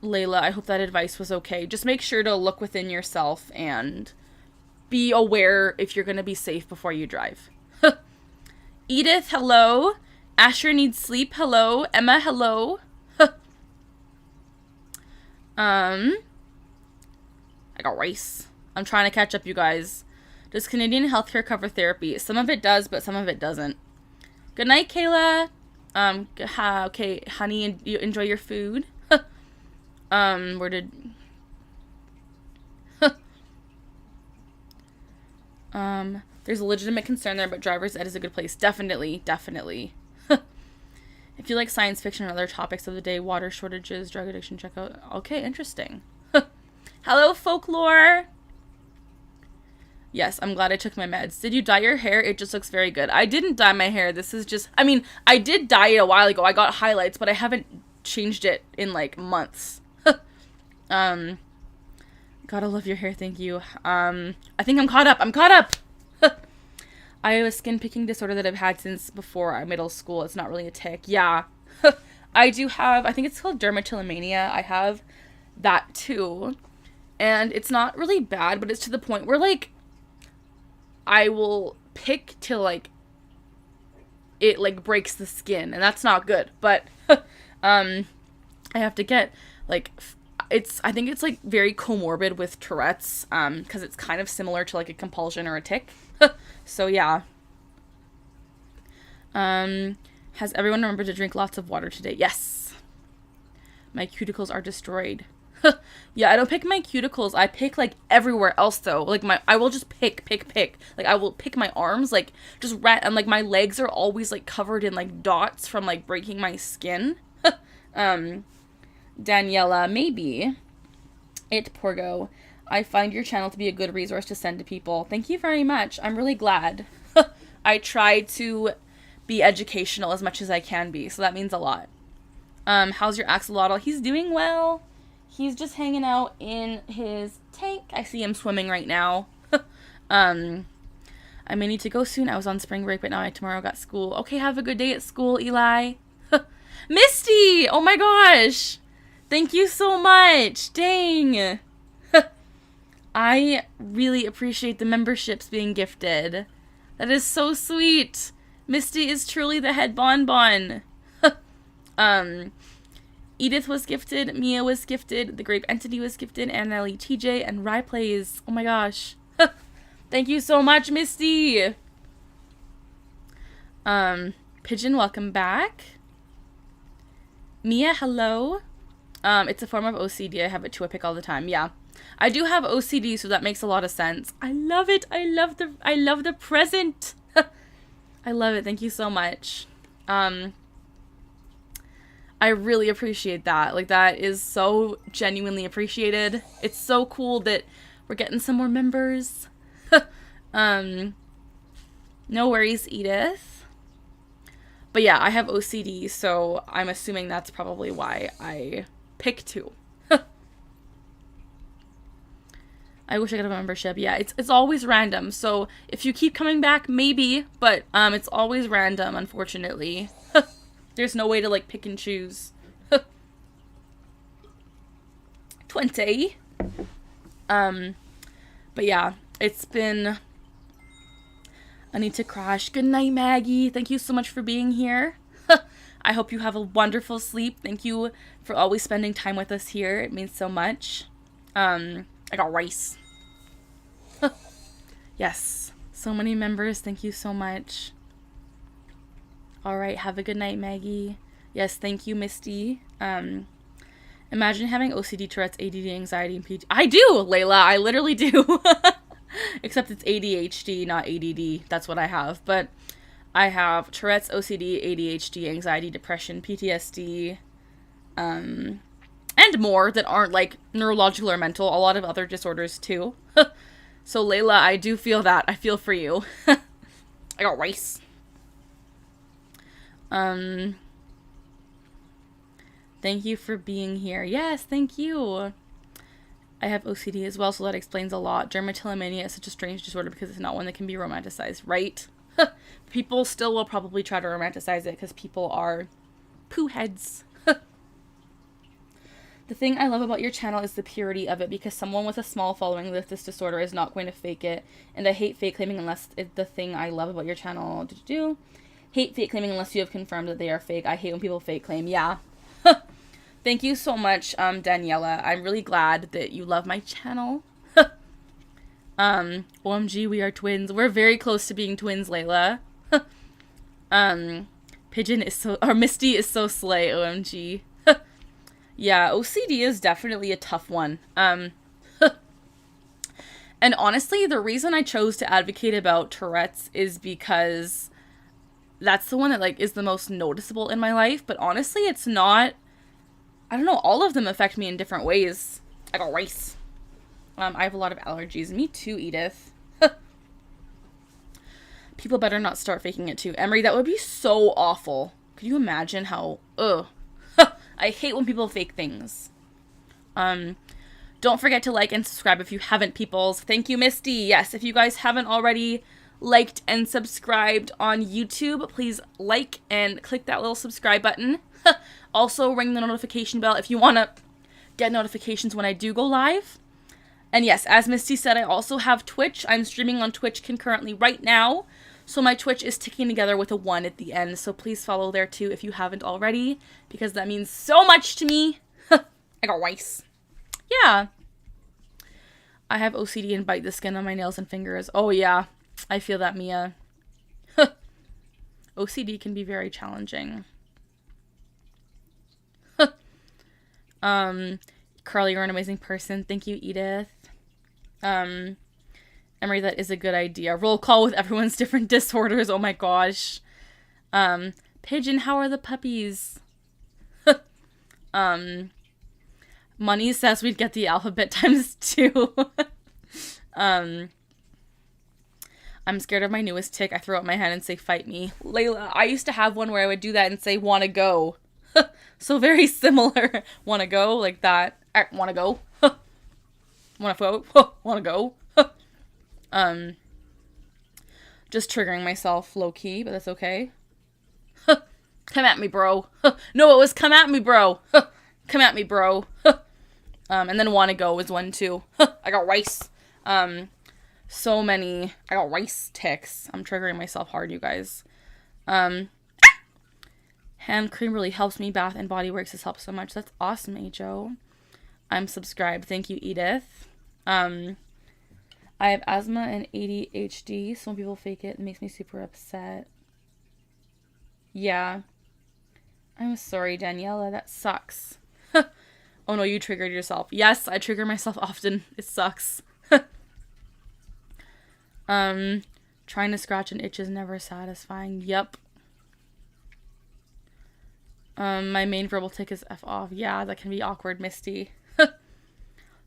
[SPEAKER 1] Layla, I hope that advice was okay. Just make sure to look within yourself and be aware if you're going to be safe before you drive. Edith, hello. Asher needs sleep, hello. Emma, hello. I got rice. I'm trying to catch up, you guys. Does Canadian healthcare cover therapy? Some of it does, but some of it doesn't. Good night, Kayla. Okay, honey, you enjoy your food. Where did... There's a legitimate concern there, but driver's ed is a good place. Definitely. If you like science fiction or other topics of the day, water shortages, drug addiction, check out... Okay, interesting. Hello, folklore! Yes, I'm glad I took my meds. Did you dye your hair? It just looks very good. I didn't dye my hair. This is just... I did dye it a while ago. I got highlights, but I haven't changed it in, months. Gotta love your hair, thank you. I think I'm caught up. I have a skin picking disorder that I've had since before middle school. It's not really a tic. Yeah. I do have, I think it's called dermatillomania. I have that too. And it's not really bad, but it's to the point where, I will pick till, it, breaks the skin. And that's not good. But, I have to get, I think it's very comorbid with Tourette's, because it's kind of similar to a compulsion or a tic. So yeah. Has everyone remembered to drink lots of water today? Yes. My cuticles are destroyed. Yeah, I don't pick my cuticles. I pick everywhere else though. I will just pick. I will pick my arms, and my legs are always covered in dots from breaking my skin. Daniela, maybe. Porgo. I find your channel to be a good resource to send to people. Thank you very much. I'm really glad. I try to be educational as much as I can be, so that means a lot. How's your axolotl? He's doing well. He's just hanging out in his tank. I see him swimming right now. I may need to go soon. I was on spring break, but now tomorrow got school. Okay, have a good day at school, Eli. Misty! Oh my gosh! Thank you so much. Dang. I really appreciate the memberships being gifted. That is so sweet. Misty is truly the head bonbon. Edith was gifted. Mia was gifted. The Grape Entity was gifted. Anneli, TJ, and Rye Plays. Oh my gosh. Thank you so much, Misty. Pigeon, welcome back. Mia, hello. It's a form of OCD. I have it too. I pick all the time. Yeah. I do have OCD, so that makes a lot of sense. I love it. I love the present. I love it. Thank you so much. I really appreciate that. That is so genuinely appreciated. It's so cool that we're getting some more members. No worries, Edith. But yeah, I have OCD, so I'm assuming that's probably why I pick 2. I wish I could have a membership. Yeah, it's always random. So if you keep coming back, maybe, but it's always random, unfortunately. There's no way to like pick and choose. 20. But yeah, it's been... I need to crash. Good night, Maggie. Thank you so much for being here. I hope you have a wonderful sleep. Thank you for always spending time with us here. It means so much. I got rice. Yes. So many members. Thank you so much. All right. Have a good night, Maggie. Yes. Thank you, Misty. Imagine having OCD, Tourette's, ADD, anxiety, and PT. I do, Layla. I literally do. Except it's ADHD, not ADD. That's what I have. But I have Tourette's, OCD, ADHD, anxiety, depression, PTSD, and more that aren't like neurological or mental. A lot of other disorders too. So Layla, I do feel that. I feel for you. I got rice. Thank you for being here. Yes, thank you. I have OCD as well, so that explains a lot. Dermatillomania is such a strange disorder because it's not one that can be romanticized, right? People still will probably try to romanticize it because people are poo heads. The thing I love about your channel is the purity of it, because someone with a small following with this disorder is not going to fake it. And I hate fake claiming unless it's the thing I love about your channel. Hate fake claiming unless you have confirmed that they are fake. I hate when people fake claim. Yeah. Thank you so much, Daniela. I'm really glad that you love my channel. OMG, we are twins. We're very close to being twins, Layla. Pigeon is so... Or Misty is so slay, OMG. Yeah, OCD is definitely a tough one. And honestly, the reason I chose to advocate about Tourette's is because that's the one that, like, is the most noticeable in my life. But honestly, it's not... I don't know, all of them affect me in different ways. I got rice. I have a lot of allergies. Me too, Edith. People better not start faking it too. Emery, that would be so awful. Could you imagine how... Ugh. I hate when people fake things. Don't forget to like and subscribe if you haven't, peoples. Thank you, Misty. Yes, if you guys haven't already liked and subscribed on YouTube, please like and click that little subscribe button. Also, ring the notification bell if you want to get notifications when I do go live. And yes, as Misty said, I also have Twitch. I'm streaming on Twitch concurrently right now. So my Twitch is ticking together with a 1 at the end. So please follow there too if you haven't already, because that means so much to me. I got rice. Yeah. I have OCD and bite the skin on my nails and fingers. Oh yeah, I feel that, Mia. OCD can be very challenging. Carly, you're an amazing person. Thank you, Edith. Emery, that is a good idea. Roll call with everyone's different disorders. Oh my gosh. Pigeon, how are the puppies? Money says we'd get the alphabet ×2. I'm scared of my newest tick. I throw up my hand and say, fight me. Layla, I used to have one where I would do that and say, wanna go. So very similar. Wanna go, like that. Wanna go. Wanna go. Wanna go. Just triggering myself low-key, but that's okay. Come at me, bro. No, it was come at me, bro. Come at me, bro. And then wanna go was one too. I got rice. So many. I got rice ticks. I'm triggering myself hard, you guys. Hand cream really helps me. Bath and Body Works has helped so much. That's awesome, H.O. I'm subscribed. Thank you, Edith. I have asthma and ADHD. Some people fake it. It makes me super upset. Yeah. I'm sorry, Daniela. That sucks. Oh no, you triggered yourself. Yes, I trigger myself often. It sucks. Trying to scratch an itch is never satisfying. Yep. My main verbal tick is F off. Yeah, that can be awkward, Misty.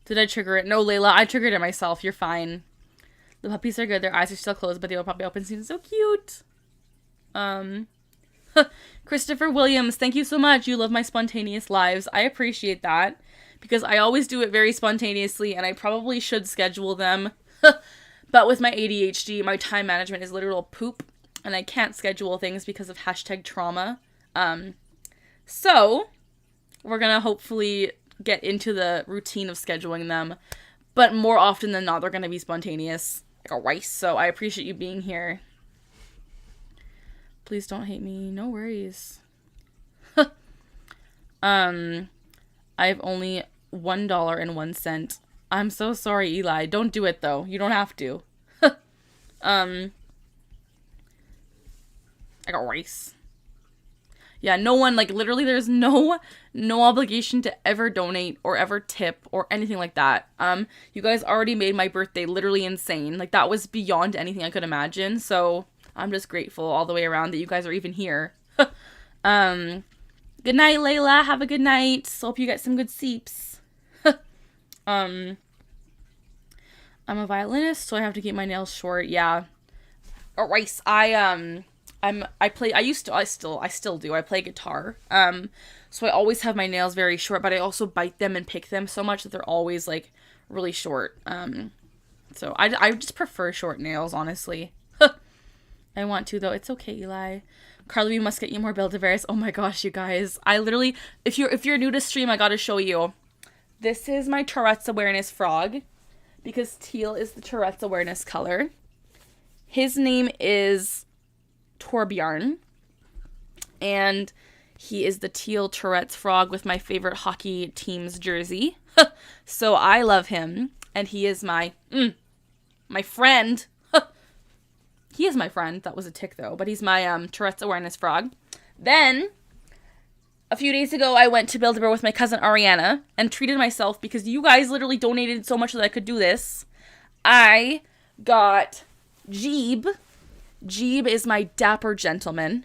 [SPEAKER 1] Did I trigger it? No, Layla, I triggered it myself. You're fine. The puppies are good. Their eyes are still closed, but they will probably open soon. So cute. Christopher Williams, thank you so much. You love my spontaneous lives. I appreciate that because I always do it very spontaneously and I probably should schedule them. But with my ADHD, my time management is literal poop and I can't schedule things because of #trauma. So we're going to hopefully get into the routine of scheduling them. But more often than not, they're going to be spontaneous. Like a rice. So I appreciate you being here. Please don't hate me. No worries. I have only $1.01. I'm so sorry, Eli. Don't do it, though. You don't have to. I got rice. Yeah, no one, like, literally there's no obligation to ever donate or ever tip or anything like that. You guys already made my birthday literally insane. Like, that was beyond anything I could imagine, so I'm just grateful all the way around that you guys are even here. Good night, Layla. Have a good night. Hope you get some good sleeps. I'm a violinist, so I have to keep my nails short. Yeah. Or rice. I still do. I play guitar. So I always have my nails very short, but I also bite them and pick them so much that they're always like really short. So I just prefer short nails, honestly. I want to though. It's okay, Eli. Carly, we must get you more Build-A-Bears. Oh my gosh, you guys. I literally, if you're new to stream, I gotta show you. This is my Tourette's awareness frog because teal is the Tourette's awareness color. His name is Torbjorn, and he is the teal Tourette's frog with my favorite hockey team's jersey. So I love him, and he is my friend. He is my friend. That was a tick, though, but he's my Tourette's awareness frog. Then, a few days ago, I went to Build-A-Bear with my cousin Ariana and treated myself because you guys literally donated so much that I could do this. I got Jeeb. Jeeb is my dapper gentleman.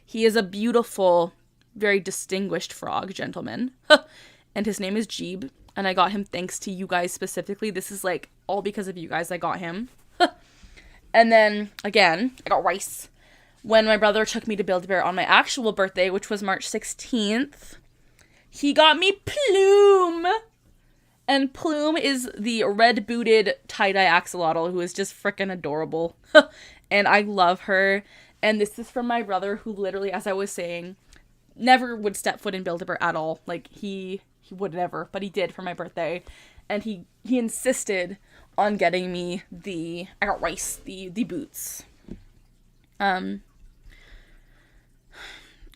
[SPEAKER 1] He is a beautiful, very distinguished frog gentleman. And his name is Jeeb. And I got him thanks to you guys specifically. This is like all because of you guys I got him. And then, again, I got rice. When my brother took me to Build-A-Bear on my actual birthday, which was March 16th, he got me Plume. And Plume is the red-booted tie-dye axolotl who is just freaking adorable. And I love her. And this is from my brother who literally, as I was saying, never would step foot in Build-A-Bear at all. Like, he would never, but he did for my birthday. And he insisted on getting me the boots. I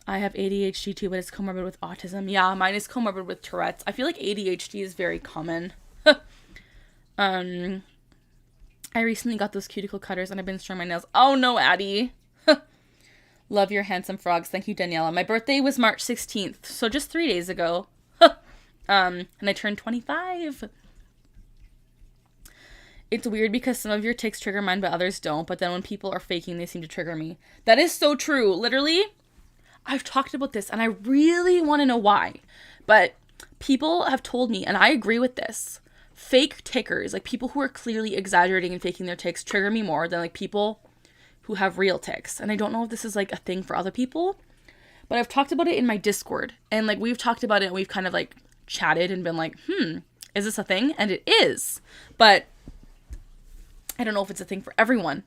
[SPEAKER 1] have ADHD too, but it's comorbid with autism. Yeah, mine is comorbid with Tourette's. I feel like ADHD is very common. I recently got those cuticle cutters and I've been destroying my nails. Oh no, Addie. Love your handsome frogs. Thank you, Daniela. My birthday was March 16th, so just 3 days ago. And I turned 25. It's weird because some of your tics trigger mine, but others don't. But then when people are faking, they seem to trigger me. That is so true. Literally, I've talked about this, and I really want to know why. But people have told me, and I agree with this, fake tickers, like people who are clearly exaggerating and faking their tics, trigger me more than like people who have real tics. And I don't know if this is like a thing for other people, but I've talked about it in my Discord. And like we've talked about it, and we've kind of like chatted and been like, is this a thing? And it is. But I don't know if it's a thing for everyone.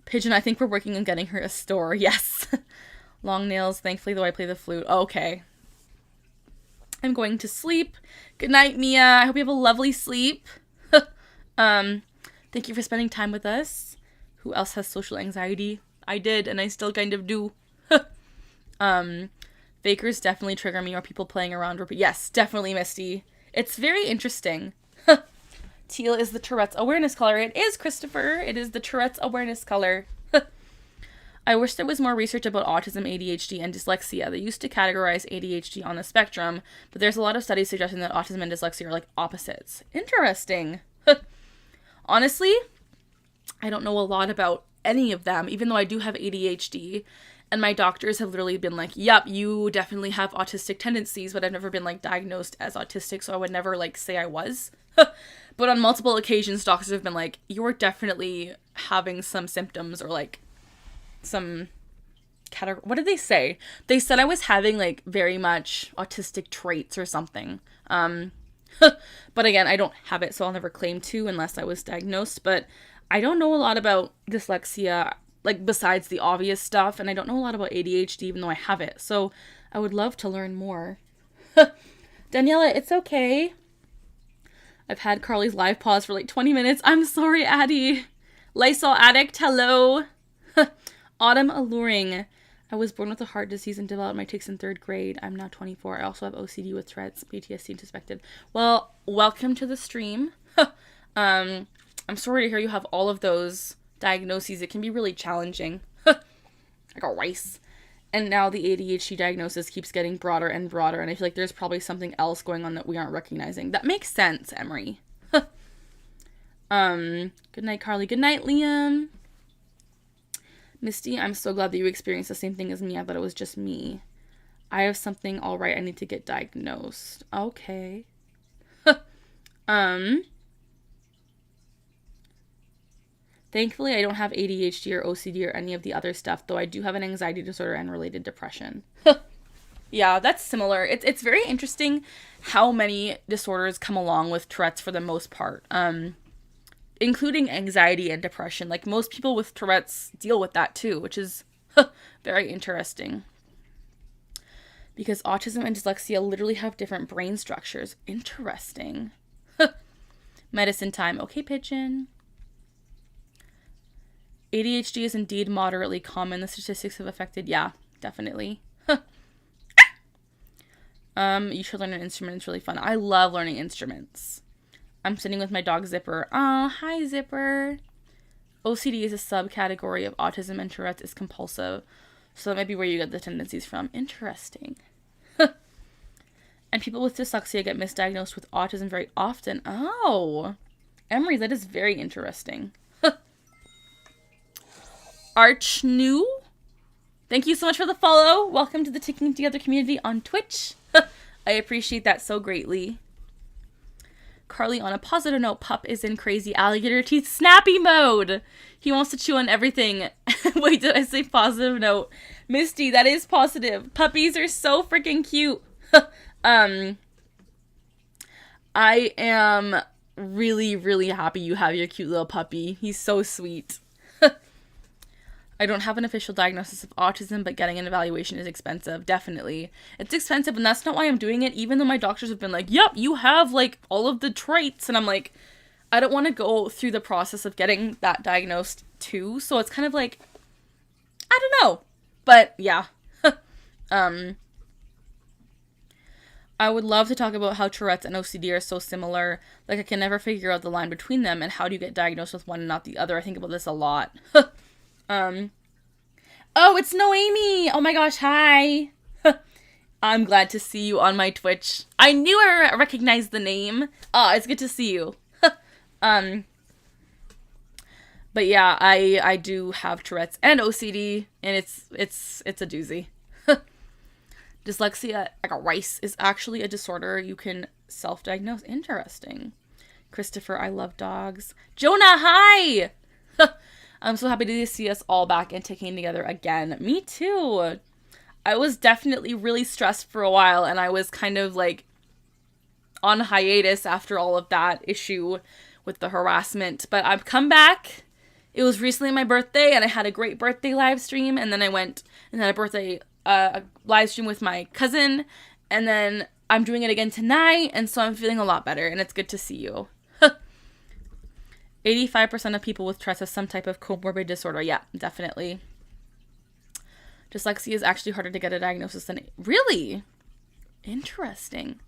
[SPEAKER 1] Pigeon, I think we're working on getting her a store. Yes. Long nails. Thankfully, though, I play the flute. Okay. I'm going to sleep. Good night, Mia. I hope you have a lovely sleep. Thank you for spending time with us. Who else has social anxiety? I did, and I still kind of do. Fakers definitely trigger me, or people playing around. Yes, definitely, Misty. It's very interesting. Teal is the Tourette's awareness color. It is, Christopher. It is the Tourette's awareness color. I wish there was more research about autism, ADHD, and dyslexia. They used to categorize ADHD on the spectrum, but there's a lot of studies suggesting that autism and dyslexia are like opposites. Interesting. Honestly, I don't know a lot about any of them, even though I do have ADHD. And my doctors have literally been like, yep, you definitely have autistic tendencies, but I've never been like diagnosed as autistic, so I would never like say I was. But on multiple occasions, doctors have been like, you're definitely having some symptoms or like some category. What did they say? They said I was having like very much autistic traits or something. But again, I don't have it, so I'll never claim to unless I was diagnosed. But I don't know a lot about dyslexia, like besides the obvious stuff, and I don't know a lot about ADHD, even though I have it. So I would love to learn more. Daniela, it's okay. I've had Carly's live pause for like 20 minutes. I'm sorry, Addie. Lysol addict, hello. Autumn alluring. I was born with a heart disease and developed my tics in 3rd grade. I'm now 24. I also have OCD with Tourette's, PTSD suspected. Well, welcome to the stream. I'm sorry to hear you have all of those diagnoses. It can be really challenging. I got rice. And now the ADHD diagnosis keeps getting broader and broader, and I feel like there's probably something else going on that we aren't recognizing. That makes sense, Emery. Good night, Carly. Good night, Liam. Misty, I'm so glad that you experienced the same thing as me. I thought it was just me. I have something all right. I need to get diagnosed. Okay. Thankfully, I don't have ADHD or OCD or any of the other stuff, though I do have an anxiety disorder and related depression. Yeah, that's similar. It's very interesting how many disorders come along with Tourette's for the most part, including anxiety and depression. Like, most people with Tourette's deal with that too, which is very interesting. Because autism and dyslexia literally have different brain structures. Interesting. Medicine time. Okay, Pigeon. ADHD is indeed moderately common. The statistics have affected. Yeah, definitely. You should learn an instrument. It's really fun. I love learning instruments. I'm sitting with my dog Zipper. Oh, hi Zipper. OCD is a subcategory of autism and Tourette's is compulsive. So that might be where you get the tendencies from. Interesting. And people with dyslexia get misdiagnosed with autism very often. Oh, Emery, that is very interesting. Arch New, thank you so much for the follow. Welcome to the Ticking Together community on Twitch. I appreciate that so greatly. Carly, on a positive note, Pup is in crazy alligator teeth snappy mode. He wants to chew on everything. Wait, did I say positive note? Misty, that is positive. Puppies are so freaking cute. I am really, really happy you have your cute little puppy. He's so sweet. I don't have an official diagnosis of autism, but getting an evaluation is expensive. Definitely. It's expensive, and that's not why I'm doing it, even though my doctors have been like, yep, you have, like, all of the traits. And I'm like, I don't want to go through the process of getting that diagnosed, too. So it's kind of like, I don't know. But, yeah. I would love to talk about how Tourette's and OCD are so similar. Like, I can never figure out the line between them, and how do you get diagnosed with one and not the other? I think about this a lot. Oh, it's Noemi. Oh my gosh, hi. I'm glad to see you on my Twitch. I knew I recognized the name. It's good to see you. But yeah, I do have Tourette's and OCD, and it's a doozy. Dyslexia, like a rice, is actually a disorder you can self-diagnose. Interesting. Christopher, I love dogs. Jonah, hi. I'm so happy to see us all back and ticking together again. Me too. I was definitely really stressed for a while, and I was kind of like on hiatus after all of that issue with the harassment. But I've come back. It was recently my birthday, and I had a great birthday live stream, and then I went and had a birthday live stream with my cousin, and then I'm doing it again tonight, and so I'm feeling a lot better, and it's good to see you. 85% of people with Tourette's have some type of comorbid disorder. Yeah, definitely. Dyslexia is actually harder to get a diagnosis than... Really? Interesting.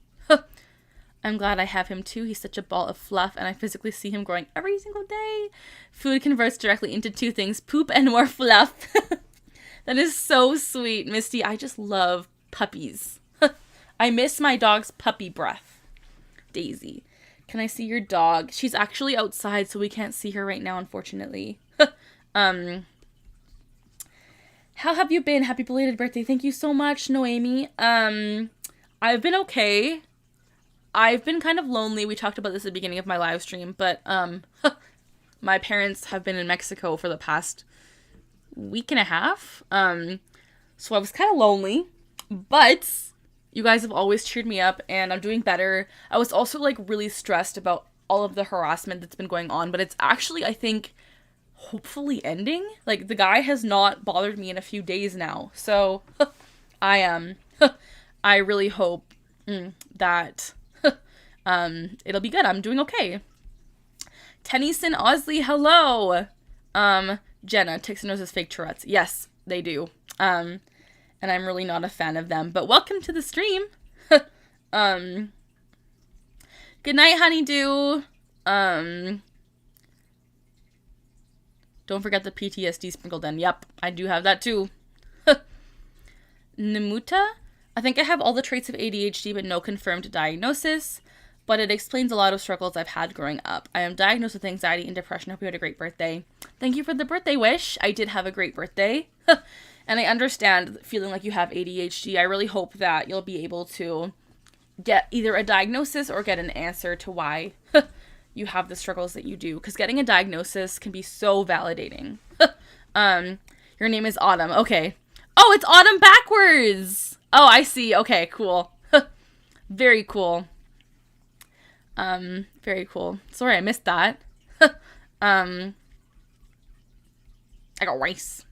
[SPEAKER 1] I'm glad I have him too. He's such a ball of fluff, and I physically see him growing every single day. Food converts directly into two things, poop and more fluff. That is so sweet, Misty. I just love puppies. I miss my dog's puppy breath. Daisy. Can I see your dog? She's actually outside, so we can't see her right now, unfortunately. How have you been? Happy belated birthday. Thank you so much, Noemi. I've been okay. I've been kind of lonely. We talked about this at the beginning of my live stream, but my parents have been in Mexico for the past week and a half. So I was kind of lonely, but you guys have always cheered me up and I'm doing better. I was also like really stressed about all of the harassment that's been going on, but it's actually, I think, hopefully ending. Like, the guy has not bothered me in a few days now. So I am, I really hope that it'll be good. I'm doing okay. Tennyson Osley, hello. Jenna, ticks and noses, fake Tourette's. Yes, they do. And I'm really not a fan of them. But welcome to the stream. Good night, honeydew. Don't forget the PTSD sprinkled in. Yep, I do have that too. Nemuta? I think I have all the traits of ADHD but no confirmed diagnosis. But it explains a lot of struggles I've had growing up. I am diagnosed with anxiety and depression. Hope you had a great birthday. Thank you for the birthday wish. I did have a great birthday. And I understand feeling like you have ADHD. I really hope that you'll be able to get either a diagnosis or get an answer to why you have the struggles that you do. Because getting a diagnosis can be so validating. Your name is Autumn. Okay. Oh, it's Autumn backwards. Oh, I see. Okay, cool. Very cool. Very cool. Sorry, I missed that. I got rice.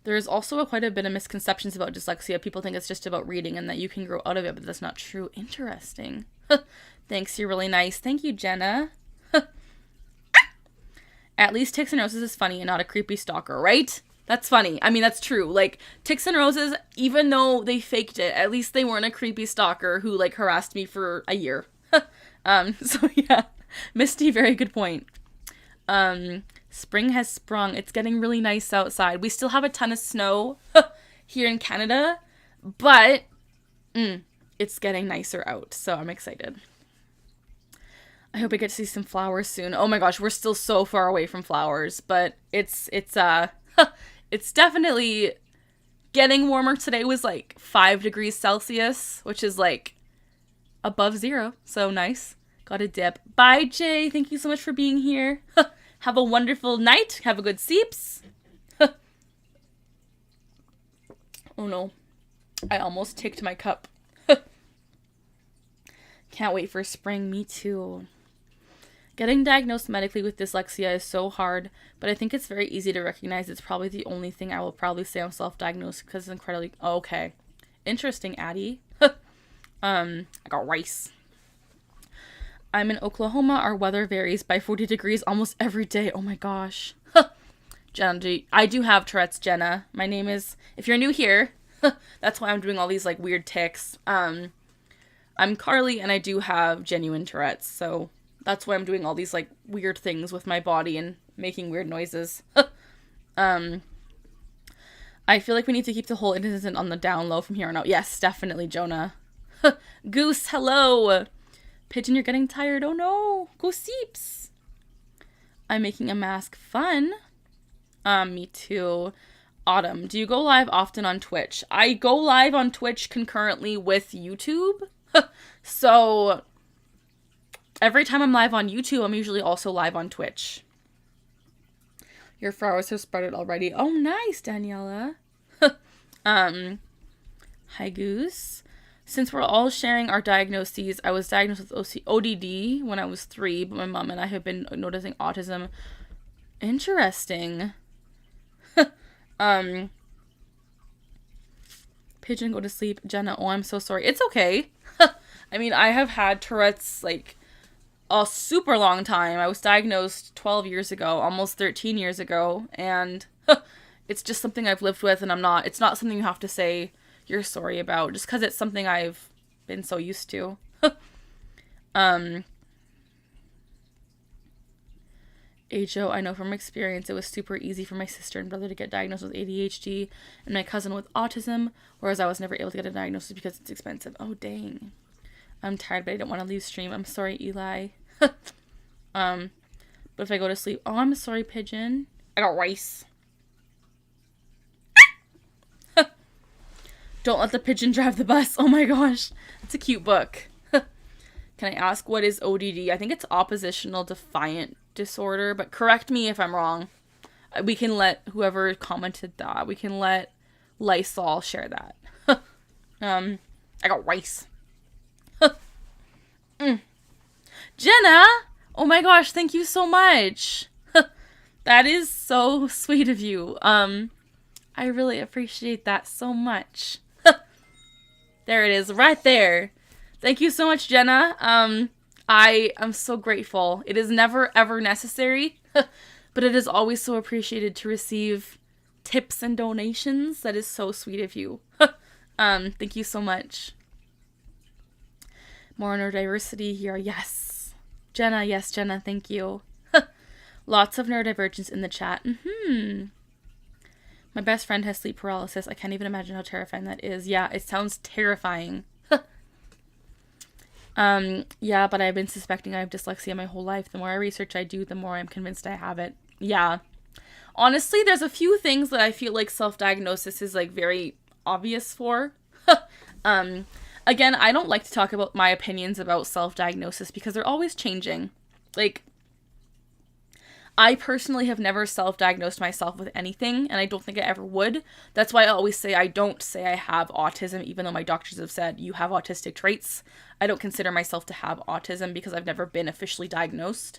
[SPEAKER 1] There's also quite a bit of misconceptions about dyslexia. People think it's just about reading and that you can grow out of it, but that's not true. Interesting. Thanks, you're really nice. Thank you, Jenna. At least Ticks and Roses is funny and not a creepy stalker, right? That's funny. I mean, that's true. Like, Ticks and Roses, even though they faked it, at least they weren't a creepy stalker who, like, harassed me for a year. So yeah. Misty, very good point. Spring has sprung. It's getting really nice outside. We still have a ton of snow here in Canada, but it's getting nicer out, so I'm excited. I hope I get to see some flowers soon. Oh my gosh, we're still so far away from flowers, but it's definitely getting warmer. Today was like 5 degrees Celsius, which is like above 0, so nice. Got a dip. Bye, Jay. Thank you so much for being here. Have a wonderful night. Have a good sleeps. Oh no. I almost ticked my cup. Can't wait for spring. Me too. Getting diagnosed medically with dyslexia is so hard, but I think it's very easy to recognize. It's probably the only thing I will probably say I'm self-diagnosed because it's incredibly... Oh, okay. Interesting, Addie. I got rice. I'm in Oklahoma. Our weather varies by 40 degrees almost every day. Oh my gosh. Jenna, I do have Tourette's, Jenna. My name is... If you're new here, that's why I'm doing all these, like, weird tics. I'm Carly, and I do have genuine Tourette's, so that's why I'm doing all these, like, weird things with my body and making weird noises. I feel like we need to keep the whole incident on the down low from here on out. Yes, definitely, Jonah. Goose, hello. Pigeon, you're getting tired. Oh no. Go seeps. I'm making a mask. Fun. Me too. Autumn, do you go live often on Twitch? I go live on Twitch concurrently with YouTube. So every time I'm live on YouTube, I'm usually also live on Twitch. Your flowers have sprouted already. Oh, nice, Daniela. Hi, Goose. Since we're all sharing our diagnoses, I was diagnosed with ODD when I was 3, but my mom and I have been noticing autism. Interesting. Pigeon, go to sleep. Jenna, oh, I'm so sorry. It's okay. I mean, I have had Tourette's, like, a super long time. I was diagnosed 12 years ago, almost 13 years ago, and it's just something I've lived with, and it's not something you have to say you're sorry about, just because it's something I've been so used to. Ajo, I know from experience it was super easy for my sister and brother to get diagnosed with ADHD and my cousin with autism, whereas I was never able to get a diagnosis because it's expensive. Oh, dang. I'm tired, but I don't want to leave stream. I'm sorry, Eli. But if I go to sleep... Oh, I'm sorry, Pigeon. I got rice. Don't let the pigeon drive the bus. Oh my gosh. It's a cute book. Can I ask what is ODD? I think it's oppositional defiant disorder, but correct me if I'm wrong. We can let whoever commented that, we can let Lysol share that. I got rice. Jenna! Oh my gosh, thank you so much. That is so sweet of you. I really appreciate that so much. There it is, right there. Thank you so much, Jenna. I am so grateful. It is never ever necessary, but it is always so appreciated to receive tips and donations. That is so sweet of you. Thank you so much. More neurodiversity here. Yes. Jenna, yes, Jenna, thank you. Lots of neurodivergence in the chat. My best friend has sleep paralysis. I can't even imagine how terrifying that is. Yeah, it sounds terrifying. Yeah, but I've been suspecting I have dyslexia my whole life. The more I research I do, the more I'm convinced I have it. Yeah. Honestly, there's a few things that I feel like self-diagnosis is like very obvious for. Again, I don't like to talk about my opinions about self-diagnosis because they're always changing. Like, I personally have never self-diagnosed myself with anything, and I don't think I ever would. That's why I always say I don't say I have autism, even though my doctors have said you have autistic traits. I don't consider myself to have autism because I've never been officially diagnosed.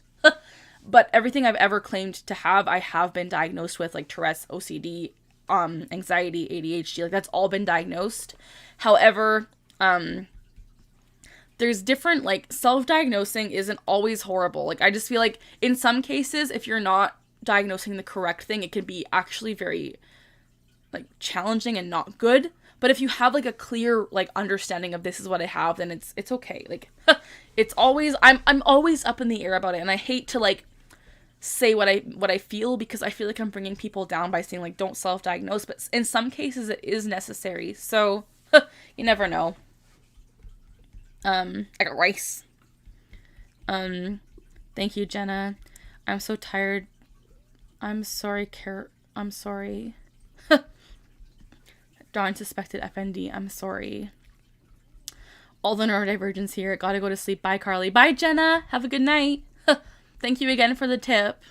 [SPEAKER 1] But everything I've ever claimed to have, I have been diagnosed with, like Tourette's, OCD, anxiety, ADHD. Like, that's all been diagnosed. However, there's different, like, self-diagnosing isn't always horrible. Like, I just feel like in some cases, if you're not diagnosing the correct thing, it can be actually very, like, challenging and not good. But if you have, like, a clear, like, understanding of this is what I have, then it's okay. Like, it's always, I'm always up in the air about it, and I hate to, like, say what I feel because I feel like I'm bringing people down by saying, like, don't self-diagnose, but in some cases it is necessary. So, you never know. I got rice. Thank you, Jenna. I'm so tired. I'm sorry, I'm sorry. Dawn suspected FND. I'm sorry. All the neurodivergence here. Gotta go to sleep. Bye, Carly. Bye, Jenna. Have a good night. Thank you again for the tip.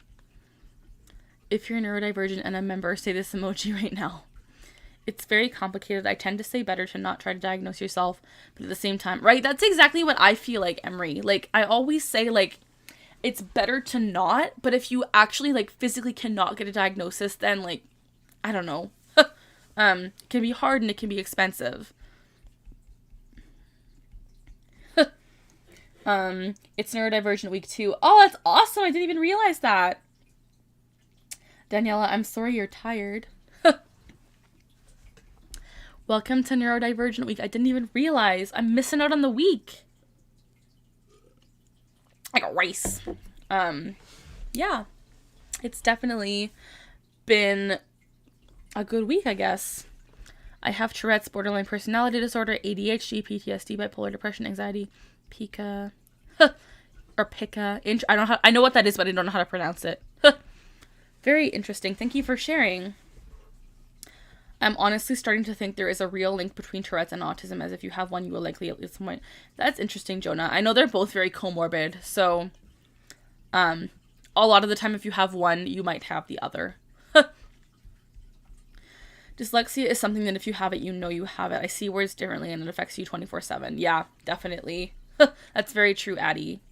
[SPEAKER 1] If you're neurodivergent and a member, say this emoji right now. It's very complicated. I tend to say better to not try to diagnose yourself, but at the same time, right? That's exactly what I feel like, Emery. Like, I always say, like, it's better to not, but if you actually, like, physically cannot get a diagnosis, then, like, I don't know. It can be hard and it can be expensive. It's neurodivergent week 2. Oh, that's awesome. I didn't even realize that. Daniela, I'm sorry you're tired. Welcome to neurodivergent week. I didn't even realize. I'm missing out on the week. I got rice. Yeah. It's definitely been a good week, I guess. I have Tourette's, borderline personality disorder, ADHD, PTSD, bipolar depression, anxiety, Pika, or Pika. I know what that is, but I don't know how to pronounce it. Very interesting. Thank you for sharing. I'm honestly starting to think there is a real link between Tourette's and autism, as if you have one, you will likely at some point. That's interesting, Jonah. I know they're both very comorbid, so a lot of the time if you have one, you might have the other. Dyslexia is something that if you have it, you know you have it. I see words differently and it affects you 24/7. Yeah, definitely. That's very true, Addie.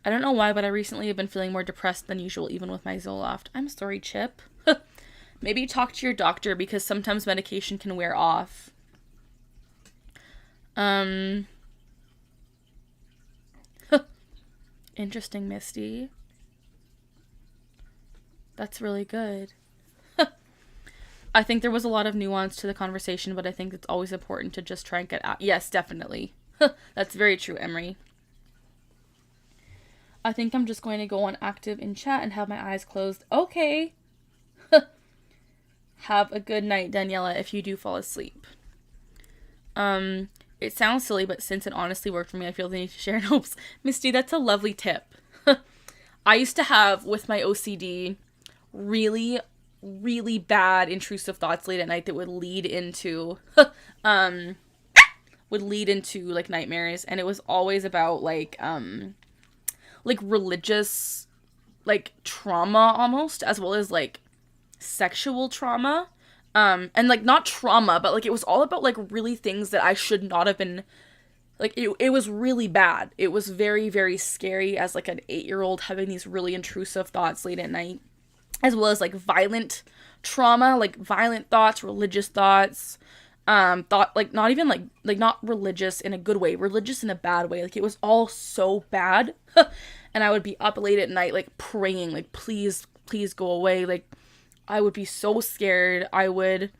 [SPEAKER 1] I don't know why, but I recently have been feeling more depressed than usual, even with my Zoloft. I'm sorry, Chip. Maybe talk to your doctor because sometimes medication can wear off. Interesting, Misty. That's really good. I think there was a lot of nuance to the conversation, but I think it's always important to just try and get out. Yes, definitely. That's very true, Emery. I think I'm just going to go on active in chat and have my eyes closed. Okay. Have a good night, Daniela, if you do fall asleep. It sounds silly, but since it honestly worked for me, I feel the need to share in hopes. Misty, that's a lovely tip. I used to have, with my OCD, really, really bad intrusive thoughts late at night that would lead into, like, nightmares. And it was always about, like religious, like, trauma almost, as well as, like, sexual trauma. And like not trauma, but like it was all about like really things that I should not have been, like it was really bad. It was very, very scary as like an 8-year-old having these really intrusive thoughts late at night, as well as like violent trauma, like violent thoughts, religious thoughts, thought like not even like not religious in a good way, religious in a bad way. Like it was all so bad. And I would be up late at night like praying like please go away. Like I would be so scared. I would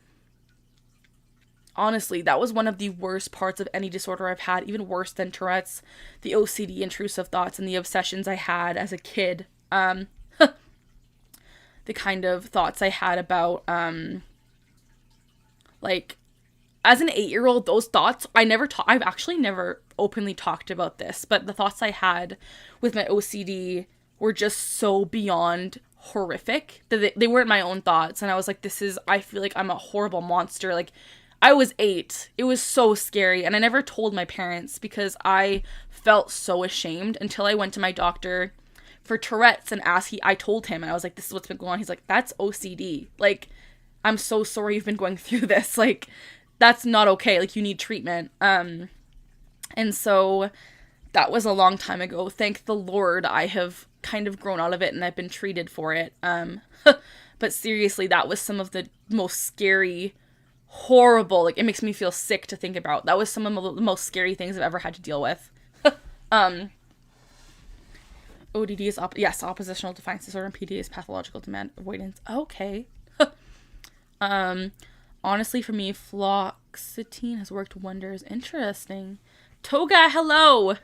[SPEAKER 1] honestly, that was one of the worst parts of any disorder I've had, even worse than Tourette's, the OCD, intrusive thoughts, and the obsessions I had as a kid. The kind of thoughts I had about like as an 8-year-old, those thoughts, I've actually never openly talked about this, but the thoughts I had with my OCD were just so beyond horrific that they weren't my own thoughts. And I was like, I feel like I'm a horrible monster. Like, I was 8. It was so scary. And I never told my parents because I felt so ashamed until I went to my doctor for Tourette's and I told him, and I was like, this is what's been going on. He's like, that's OCD. Like, I'm so sorry you've been going through this. Like, that's not okay. Like, you need treatment. And so that was a long time ago. Thank the Lord I have kind of grown out of it and I've been treated for it. But seriously, that was some of the most scary, horrible, like, it makes me feel sick to think about. That was some of the most scary things I've ever had to deal with. ODD is, oppositional defiance disorder, and PD is pathological demand avoidance. Okay. Honestly, for me, fluoxetine has worked wonders. Interesting. Toga, hello!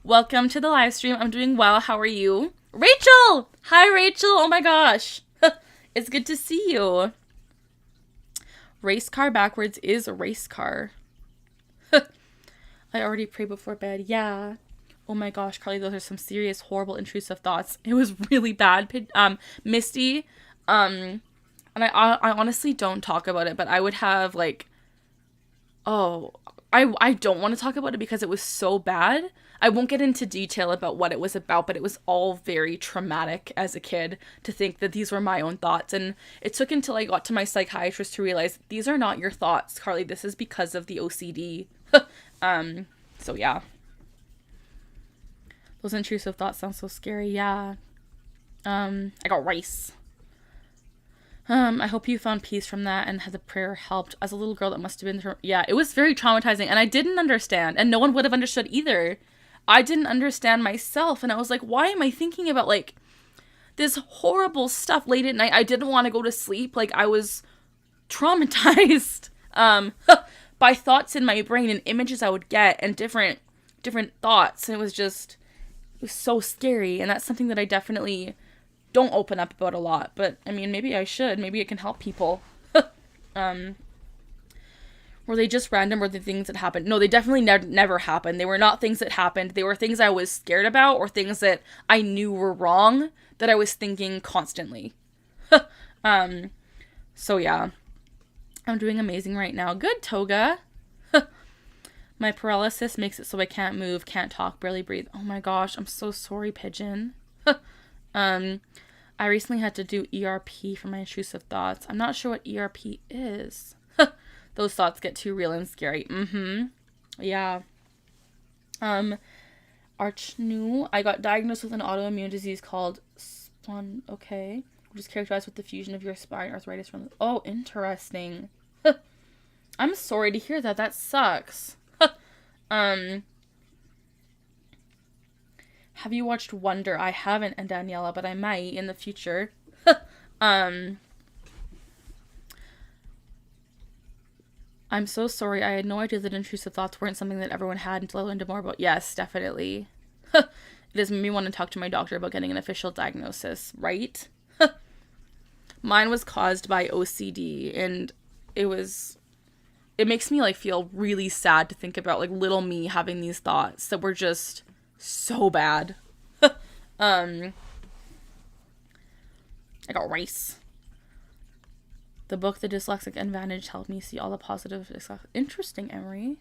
[SPEAKER 1] Welcome to the live stream. I'm doing well. How are you? Rachel! Hi, Rachel! Oh my gosh! It's good to see you. Race car backwards is a race car. I already prayed before bed. Yeah. Oh my gosh, Carly, those are some serious, horrible, intrusive thoughts. It was really bad. Misty, and I honestly don't talk about it, but I would have like, I don't want to talk about it because it was so bad. I won't get into detail about what it was about, but it was all very traumatic as a kid to think that these were my own thoughts. And it took until I got to my psychiatrist to realize these are not your thoughts, Carly. This is because of the OCD. So yeah. Those intrusive thoughts sound so scary. Yeah. I got rice. I hope you found peace from that and had the prayer helped. As a little girl, that must have been... Yeah, it was very traumatizing. And I didn't understand. And no one would have understood either. I didn't understand myself. And I was like, why am I thinking about, like, this horrible stuff late at night? I didn't want to go to sleep. Like, I was traumatized by thoughts in my brain and images I would get and different thoughts. And it was so scary. And that's something that I definitely don't open up about a lot, but I mean, maybe I should. Maybe it can help people. Were they just random, or the things that happened? No, they definitely never happened. They were not things that happened. They were things I was scared about, or things that I knew were wrong that I was thinking constantly. So yeah, I'm doing amazing right now. Good, Toga. My paralysis makes it so I can't move, can't talk, barely breathe. Oh my gosh, I'm so sorry, Pigeon. I recently had to do ERP for my intrusive thoughts. I'm not sure what ERP is. Those thoughts get too real and scary. Yeah. Archnu, I got diagnosed with an autoimmune disease called which is characterized with the fusion of your spine, arthritis from... Oh, interesting. I'm sorry to hear that. That sucks. Have you watched Wonder? I haven't, and Daniela, but I might in the future. I'm so sorry. I had no idea that intrusive thoughts weren't something that everyone had until I learned more about. Yes, definitely. It has made me want to talk to my doctor about getting an official diagnosis, right? Mine was caused by OCD, and it makes me like feel really sad to think about like little me having these thoughts that were just so bad. I got rice. The book The Dyslexic Advantage helped me see all the positive. Interesting, Emery.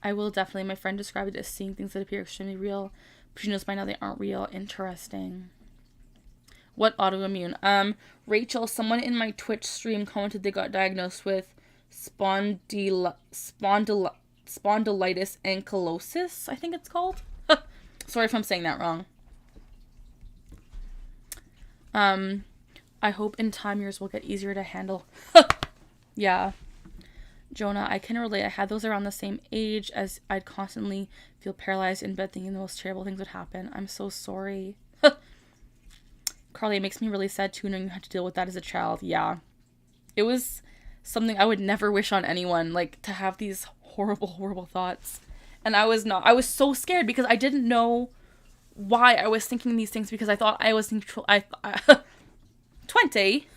[SPEAKER 1] I will definitely. My friend described it as seeing things that appear extremely real, but she knows by now they aren't real. Interesting. What autoimmune? Rachel, someone in my Twitch stream commented they got diagnosed with spondylitis ankylosis, I think it's called. Sorry if I'm saying that wrong. I hope in time yours will get easier to handle. Yeah. Jonah, I can relate. I had those around the same age as I'd constantly feel paralyzed in bed thinking the most terrible things would happen. I'm so sorry. Carly, it makes me really sad too knowing you had to deal with that as a child. Yeah. It was something I would never wish on anyone, like, to have these horrible, horrible thoughts. And I was so scared because I didn't know why I was thinking these things, because I thought I was in control. 20.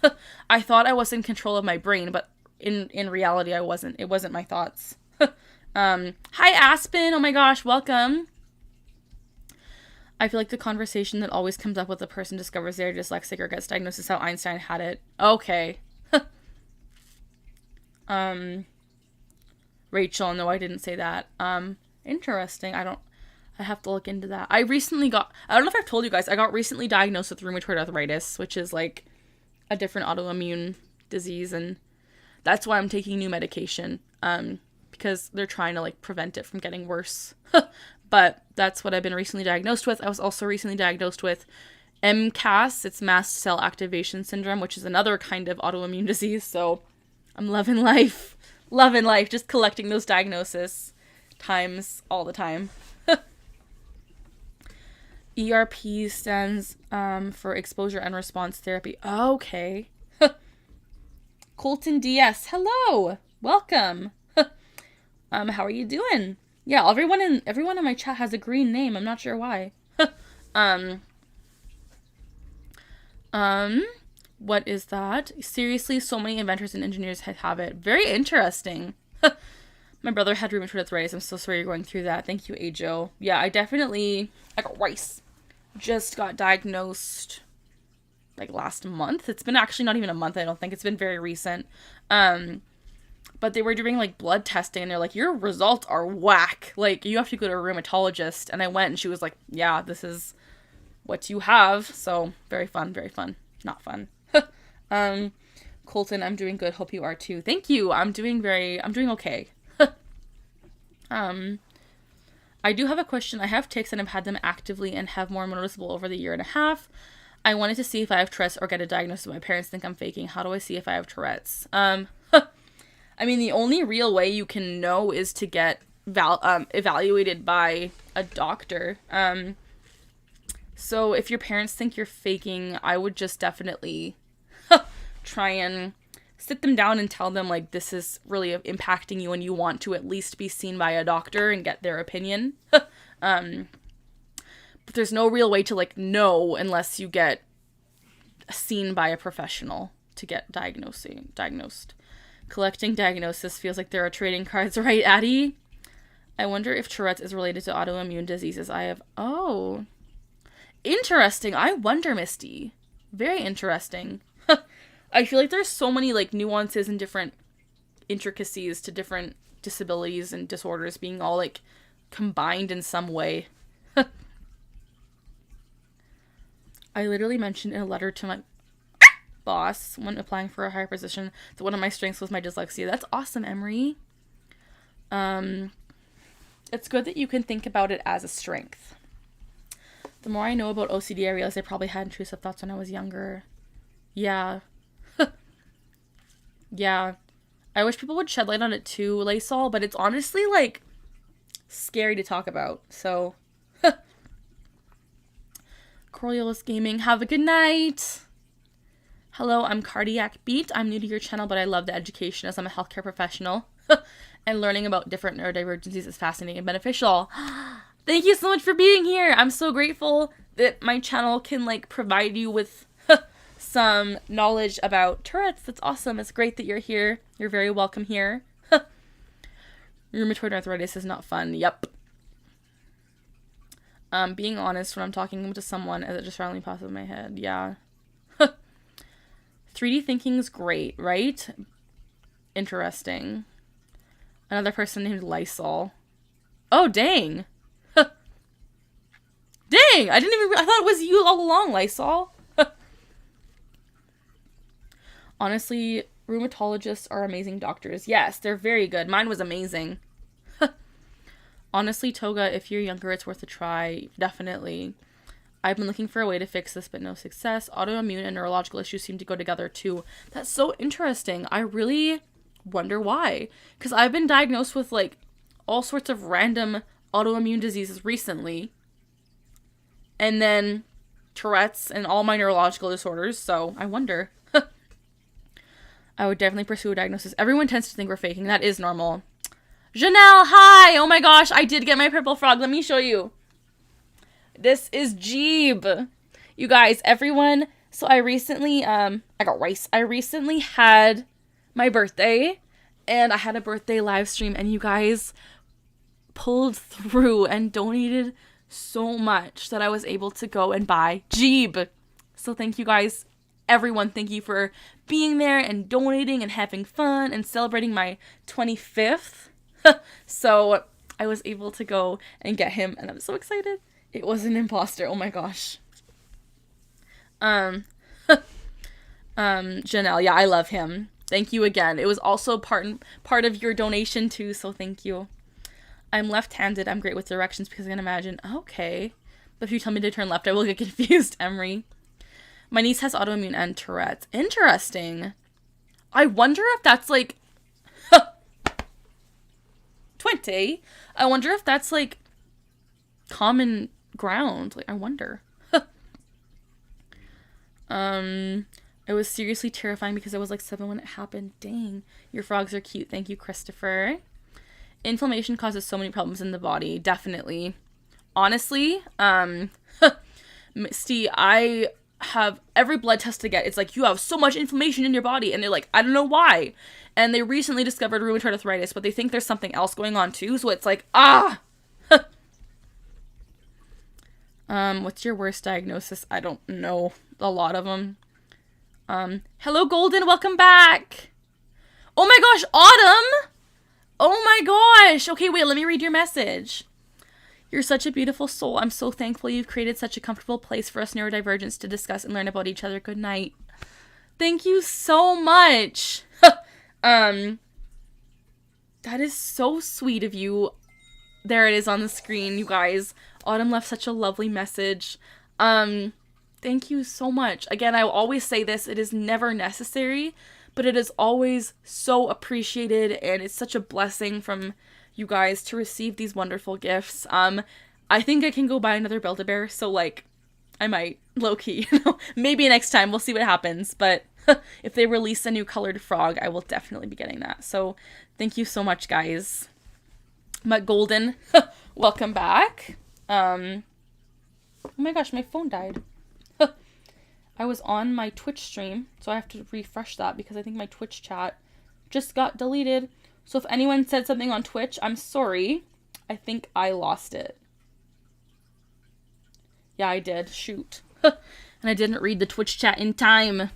[SPEAKER 1] I thought I was in control of my brain, but in reality I wasn't. It wasn't my thoughts. Hi Aspen, oh my gosh, welcome. I feel like the conversation that always comes up with a person discovers they're dyslexic or gets diagnosed is how Einstein had it. Okay. Rachel, no, I didn't say that. Interesting. I have to look into that. I don't know if I've told you guys, I got recently diagnosed with rheumatoid arthritis, which is like a different autoimmune disease, and that's why I'm taking new medication, because they're trying to like prevent it from getting worse. But that's what I've been recently diagnosed with. I was also recently diagnosed with MCAS, it's mast cell activation syndrome, which is another kind of autoimmune disease. So I'm loving life, just collecting those diagnoses times all the time. ERP stands for exposure and response therapy. Okay. Colton DS, hello, welcome. How are you doing? Yeah, everyone in my chat has a green name. I'm not sure why. What is that? Seriously, so many inventors and engineers have it. Very interesting. My brother had rheumatoid arthritis. I'm so sorry you're going through that. Thank you, Ajo. Yeah, I got rice. Just got diagnosed like last month. It's been actually not even a month, I don't think. It's been very recent. But they were doing like blood testing and they're like, your results are whack. Like, you have to go to a rheumatologist. And I went and she was like, yeah, this is what you have. So very fun, very fun. Not fun. Colton, I'm doing good. Hope you are too. Thank you. I'm doing okay. I do have a question. I have tics and I've had them actively and have more noticeable over the year and a half. I wanted to see if I have Tourette's or get a diagnosis. My parents think I'm faking. How do I see if I have Tourette's? I mean, the only real way you can know is to get evaluated by a doctor. So if your parents think you're faking, I would just definitely try and sit them down and tell them, like, this is really impacting you and you want to at least be seen by a doctor and get their opinion. But there's no real way to, like, know unless you get seen by a professional to get diagnosed. Collecting diagnosis feels like there are trading cards, right, Addie? I wonder if Tourette's is related to autoimmune diseases I have. Oh, interesting. I wonder, Misty. Very interesting. I feel like there's so many, like, nuances and different intricacies to different disabilities and disorders being all, like, combined in some way. I literally mentioned in a letter to my boss when applying for a higher position that one of my strengths was my dyslexia. That's awesome, Emery. It's good that you can think about it as a strength. The more I know about OCD, I realize I probably had intrusive thoughts when I was younger. Yeah. Yeah. I wish people would shed light on it too, Laysol, but it's honestly, like, scary to talk about, so. Coriolis Gaming, have a good night. Hello, I'm Cardiac Beat. I'm new to your channel, but I love the education as I'm a healthcare professional. And learning about different neurodivergencies is fascinating and beneficial. Thank you so much for being here. I'm so grateful that my channel can, like, provide you with some knowledge about Tourette's. That's awesome. It's great that you're here. You're very welcome here. Rheumatoid arthritis is not fun. Yep. Being honest when I'm talking to someone, as it just randomly pops in my head. Yeah. 3D thinking's great, right? Interesting. Another person named Lysol. Oh, dang. Dang! I thought it was you all along, Lysol. Honestly, rheumatologists are amazing doctors. Yes, they're very good. Mine was amazing. Honestly, Toga, if you're younger, it's worth a try. Definitely. I've been looking for a way to fix this, but no success. Autoimmune and neurological issues seem to go together too. That's so interesting. I really wonder why. Because I've been diagnosed with like all sorts of random autoimmune diseases recently. And then Tourette's and all my neurological disorders. So I wonder. I would definitely pursue a diagnosis. Everyone tends to think we're faking. That is normal. Janelle, hi! Oh my gosh, I did get my purple frog. Let me show you. This is Jeeb. You guys, everyone. So I recently, I got rice. I recently had my birthday. And I had a birthday live stream. And you guys pulled through and donated so much that I was able to go and buy Jeeb. So thank you guys. Everyone, thank you for being there and donating and having fun and celebrating my 25th. So I was able to go and get him, and I'm so excited. It was an imposter. Oh my gosh. Janelle, yeah, I love him. Thank you again. It was also part of your donation too, so thank you. I'm left-handed. I'm great with directions because I can imagine. Okay. But if you tell me to turn left, I will get confused, Emery. My niece has autoimmune and Tourette's. Interesting. I wonder if that's like 20. I wonder if that's like common ground. Like, I wonder. It was seriously terrifying because I was like 7 when it happened. Dang. Your frogs are cute. Thank you, Christopher. Inflammation causes so many problems in the body. Definitely. Honestly, Misty, I have every blood test to get. It's like, you have so much inflammation in your body. And they're like, I don't know why. And they recently discovered rheumatoid arthritis, but they think there's something else going on too. So it's like, what's your worst diagnosis? I don't know. A lot of them. Hello, Golden. Welcome back. Oh my gosh, Autumn. Oh my gosh. Okay, wait, let me read your message. You're such a beautiful soul. I'm so thankful you've created such a comfortable place for us neurodivergents to discuss and learn about each other. Good night. Thank you so much. That is so sweet of you. There it is on the screen, you guys. Autumn left such a lovely message. Thank you so much. Again, I will always say this. It is never necessary, but it is always so appreciated, and it's such a blessing from you guys to receive these wonderful gifts. I think I can go buy another Build-A-Bear, so like, I might, low-key, maybe next time, we'll see what happens, but if they release a new colored frog, I will definitely be getting that. So thank you so much, guys. But Golden, welcome back. Oh my gosh, my phone died. I was on my Twitch stream, so I have to refresh that because I think my Twitch chat just got deleted. So if anyone said something on Twitch, I'm sorry. I think I lost it. Yeah, I did. Shoot. And I didn't read the Twitch chat in time.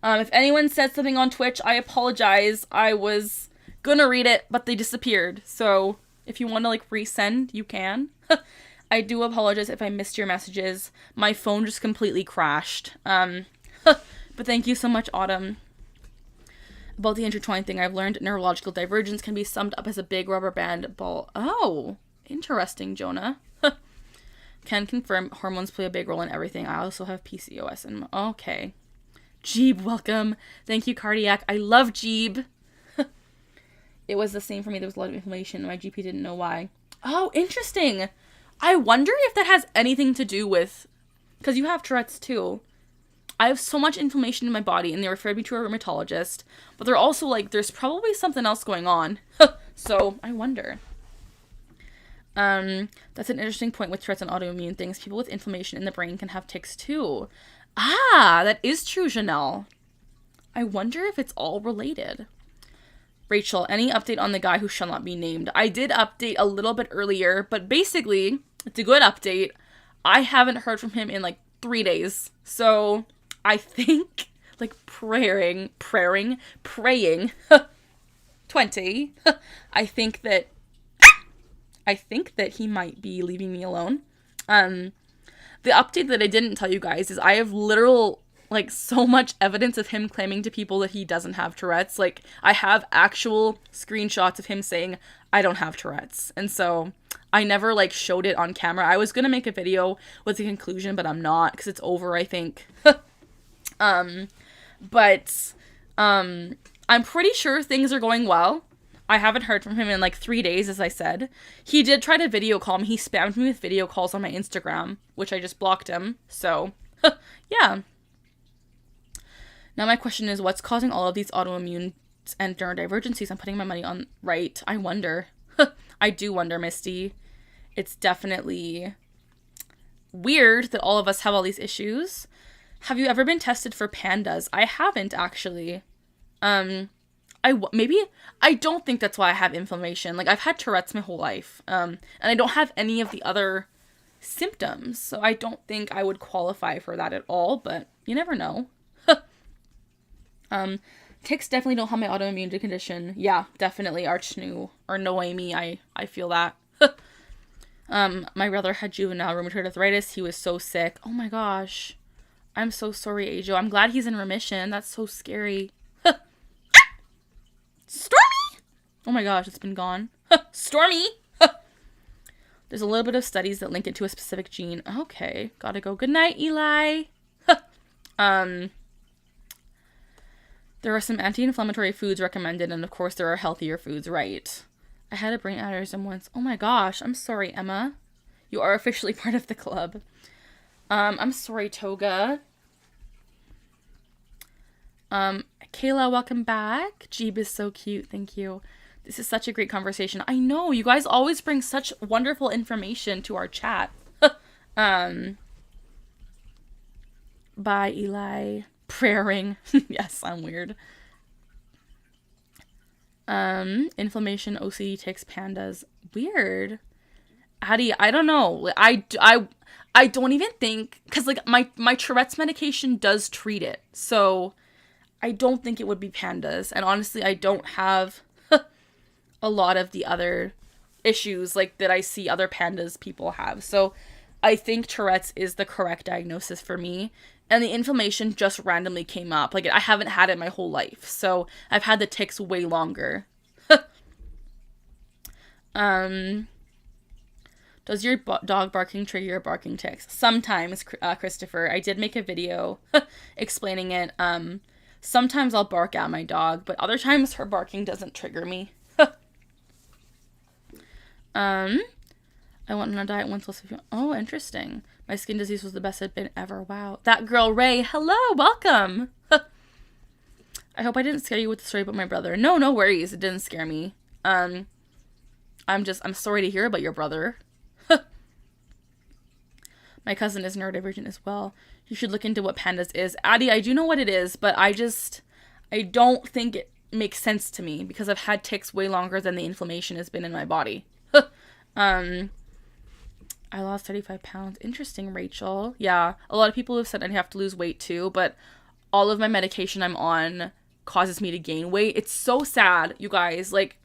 [SPEAKER 1] If anyone said something on Twitch, I apologize. I was gonna read it, but they disappeared. So if you want to like resend, you can. I do apologize if I missed your messages. My phone just completely crashed. But thank you so much, Autumn. About the intertwined thing, I've learned neurological divergence can be summed up as a big rubber band ball. Oh, interesting, Jonah. Can confirm hormones play a big role in everything. I also have PCOS. And okay. Jeeb, welcome. Thank you, Cardiac. I love Jeeb. It was the same for me. There was a lot of inflammation. My GP didn't know why. Oh, interesting. I wonder if that has anything to do with... Because you have Tourette's too. I have so much inflammation in my body, and they referred me to a rheumatologist. But they're also like, there's probably something else going on. So, I wonder. That's an interesting point with Tourette's and autoimmune things. People with inflammation in the brain can have tics too. Ah, that is true, Janelle. I wonder if it's all related. Rachel, any update on the guy who shall not be named? I did update a little bit earlier, but basically, it's a good update. I haven't heard from him in like 3 days. So, I think, like, praying, 20. I think that he might be leaving me alone. The update that I didn't tell you guys is I have literal like so much evidence of him claiming to people that he doesn't have Tourette's. Like, I have actual screenshots of him saying, I don't have Tourette's. And so I never like showed it on camera. I was gonna make a video with the conclusion, but I'm not, because it's over, I think. But I'm pretty sure things are going well. I haven't heard from him in like 3 days, as I said. He did try to video call me. He spammed me with video calls on my Instagram, which I just blocked him. So, yeah. Now my question is, what's causing all of these autoimmune and neurodivergencies? I'm putting my money on right. I wonder. I do wonder, Misty. It's definitely weird that all of us have all these issues. Have you ever been tested for pandas? I haven't, actually. I don't think that's why I have inflammation. Like, I've had Tourette's my whole life. And I don't have any of the other symptoms. So I don't think I would qualify for that at all, but you never know. Ticks definitely don't have my autoimmune condition. Yeah, definitely. Arch New or Noemi. I feel that. My brother had juvenile rheumatoid arthritis. He was so sick. Oh my gosh. I'm so sorry, Ajo. I'm glad he's in remission. That's so scary. Stormy! Oh my gosh, it's been gone. Stormy! There's a little bit of studies that link it to a specific gene. Okay, gotta go. Good night, Eli. There are some anti-inflammatory foods recommended, and of course there are healthier foods, right? I had a brain aneurysm once. Oh my gosh, I'm sorry, Emma. You are officially part of the club. I'm sorry, Toga. Kayla, welcome back. Jeeb is so cute. Thank you. This is such a great conversation. I know, you guys always bring such wonderful information to our chat. Bye, Eli. Prayer ring. Yes, I'm weird. Inflammation, OCD, ticks, pandas. Weird. Addie, I don't know. I don't even think, because like my Tourette's medication does treat it, so I don't think it would be pandas. And honestly, I don't have a lot of the other issues like that I see other pandas people have. So I think Tourette's is the correct diagnosis for me. And the inflammation just randomly came up. Like, I haven't had it my whole life. So I've had the tics way longer. Does your dog barking trigger your barking tics? Sometimes, Christopher. I did make a video explaining it. Sometimes I'll bark at my dog, but other times her barking doesn't trigger me. I went on a diet once. Oh, interesting. My skin disease was the best it's been ever. Wow. That girl, Ray. Hello. Welcome. I hope I didn't scare you with the story about my brother. No, no worries. It didn't scare me. I'm sorry to hear about your brother. My cousin is neurodivergent as well. You should look into what pandas is. Addie, I do know what it is, but I don't think it makes sense to me because I've had tics way longer than the inflammation has been in my body. I lost 35 pounds. Interesting, Rachel. Yeah, a lot of people have said I have to lose weight too, but all of my medication I'm on causes me to gain weight. It's so sad, you guys. Like,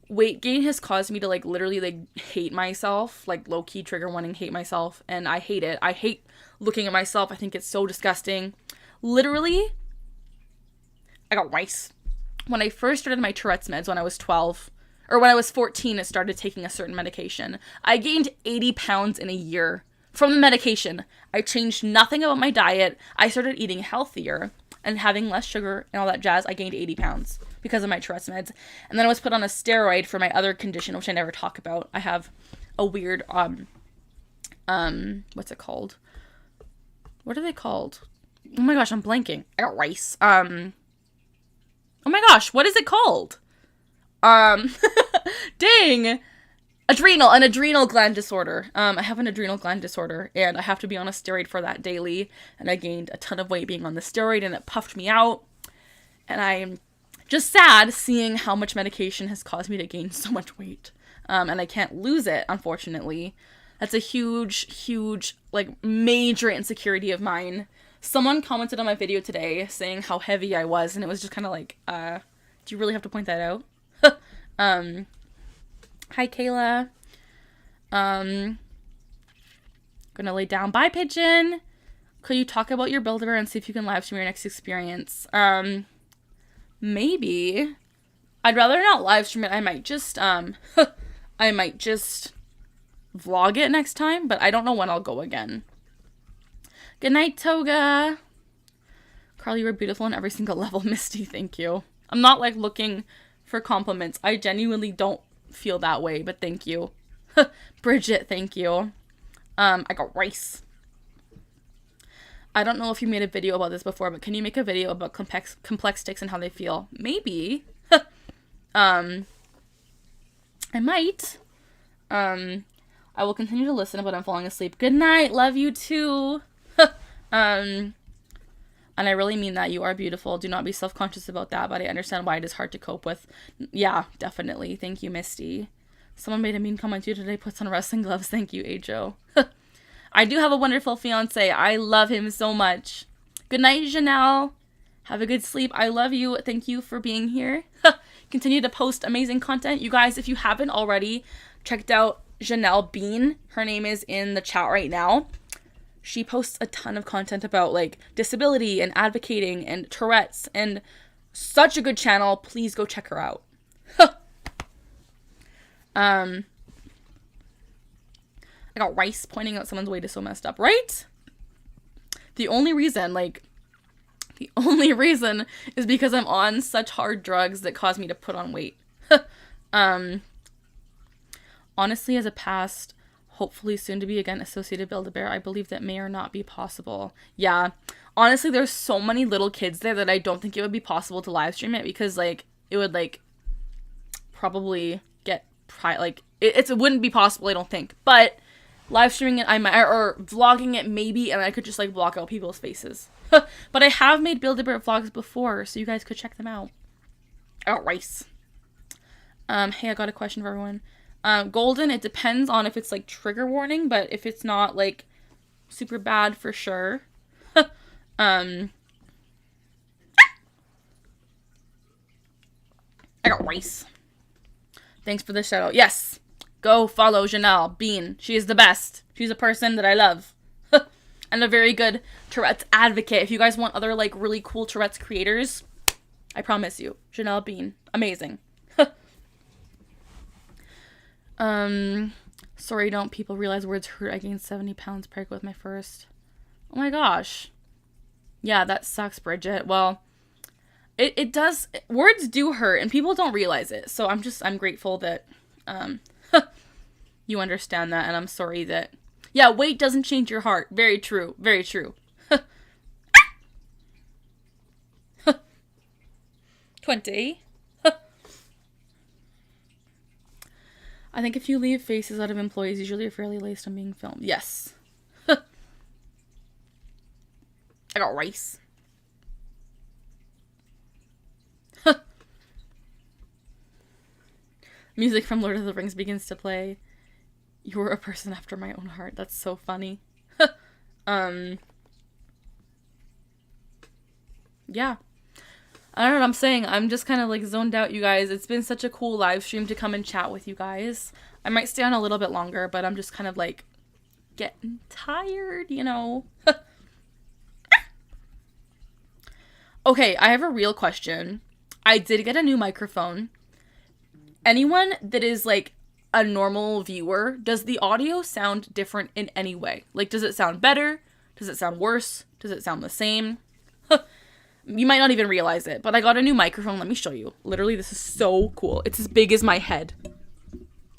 [SPEAKER 1] weight gain has caused me to, like, literally, like, hate myself. Like, low-key trigger warning, hate myself. And I hate it. I hate looking at myself. I think it's so disgusting. Literally, I got rice. When I first started my Tourette's meds when I was 12, or when I was 14, I started taking a certain medication. I gained 80 pounds in a year from the medication. I changed nothing about my diet. I started eating healthier and having less sugar and all that jazz. I gained 80 pounds because of my Tourette's meds. And then I was put on a steroid for my other condition, which I never talk about. I have a weird, what's it called? What are they called? Oh my gosh, I'm blanking. I got rice. Oh my gosh, what is it called? Dang. An adrenal gland disorder. I have an adrenal gland disorder, and I have to be on a steroid for that daily, and I gained a ton of weight being on the steroid, and it puffed me out, and I'm just sad seeing how much medication has caused me to gain so much weight, and I can't lose it, unfortunately. That's a huge, like, major insecurity of mine. Someone commented on my video today saying how heavy I was, and it was just kind of like, do you really have to point that out? Hi, Kayla. Gonna lay down. Bye, Pigeon. Could you talk about your Build-A-Bear and see if you can live stream your next experience? Maybe. I'd rather not live stream it. I might just, I might just vlog it next time, but I don't know when I'll go again. Good night, Toga. Carly, you were beautiful on every single level. Misty, thank you. I'm not, like, looking for compliments. I genuinely don't feel that way, but thank you. Bridget, thank you. I got rice. I don't know if you made a video about this before, but can you make a video about complex sticks and how they feel? Maybe. I might. I will continue to listen, but I'm falling asleep. Good night. Love you too. And I really mean that. You are beautiful. Do not be self-conscious about that, but I understand why it is hard to cope with. Yeah, definitely. Thank you, Misty. Someone made a mean comment to you today. Puts on wrestling gloves. Thank you, Ajo. I do have a wonderful fiance. I love him so much. Good night, Janelle. Have a good sleep. I love you. Thank you for being here. Continue to post amazing content. You guys, if you haven't already checked out Janelle Bean, her name is in the chat right now. She posts a ton of content about, like, disability and advocating and Tourette's, and such a good channel. Please go check her out. I got rice. Pointing out someone's weight is so messed up, right? The only reason is because I'm on such hard drugs that cause me to put on weight. Honestly, as a past, hopefully soon to be again associated Build-A-Bear, I believe that may or not be possible. Yeah. Honestly, there's so many little kids there that I don't think it would be possible to live stream it, because, like, it would, like, probably get, like, it wouldn't be possible, I don't think. But live streaming it, I might, or vlogging it maybe, and I could just, like, block out people's faces. But I have made Build-A-Bear vlogs before, so you guys could check them out. I got rice. Hey, I got a question for everyone. Golden, it depends on if it's, like, trigger warning, but if it's not, like, super bad, for sure. I got rice. Thanks for the shout out. Yes. Go follow Janelle Bean. She is the best. She's a person that I love. And a very good Tourette's advocate. If you guys want other, like, really cool Tourette's creators, I promise you. Janelle Bean. Amazing. Sorry, don't people realize words hurt? I gained 70 pounds pregnant with my first. Oh my gosh. Yeah, that sucks, Bridget. Well, it does. Words do hurt, and people don't realize it. So I'm grateful that, you understand that, and I'm sorry that, yeah, weight doesn't change your heart. Very true. Very true. 20. I think if you leave faces out of employees, usually you're fairly laced on being filmed. Yes. I got rice. Music from Lord of the Rings begins to play. You're a person after my own heart. That's so funny. Yeah. I don't know what I'm saying. I'm just kind of, like, zoned out, you guys. It's been such a cool live stream to come and chat with you guys. I might stay on a little bit longer, but I'm just kind of, like, getting tired, you know. Okay, I have a real question. I did get a new microphone. Anyone that is, like, a normal viewer, does the audio sound different in any way? Like, does it sound better? Does it sound worse? Does it sound the same? You might not even realize it, but I got a new microphone. Let me show you. Literally, this is so cool. It's as big as my head.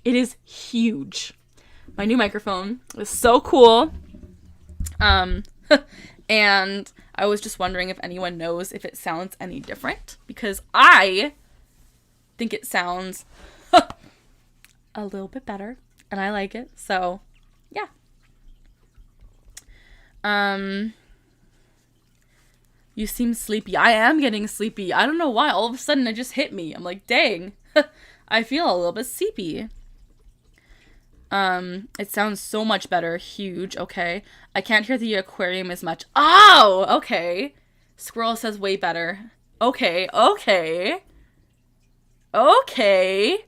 [SPEAKER 1] It is huge. My new microphone is so cool. And I was just wondering if anyone knows if it sounds any different, because I think it sounds a little bit better, and I like it. So, yeah. You seem sleepy. I am getting sleepy. I don't know why. All of a sudden, it just hit me. I'm like, dang. I feel a little bit sleepy. It sounds so much better. Huge. Okay. I can't hear the aquarium as much. Oh, okay. Squirrel says way better. Okay. Okay. Okay.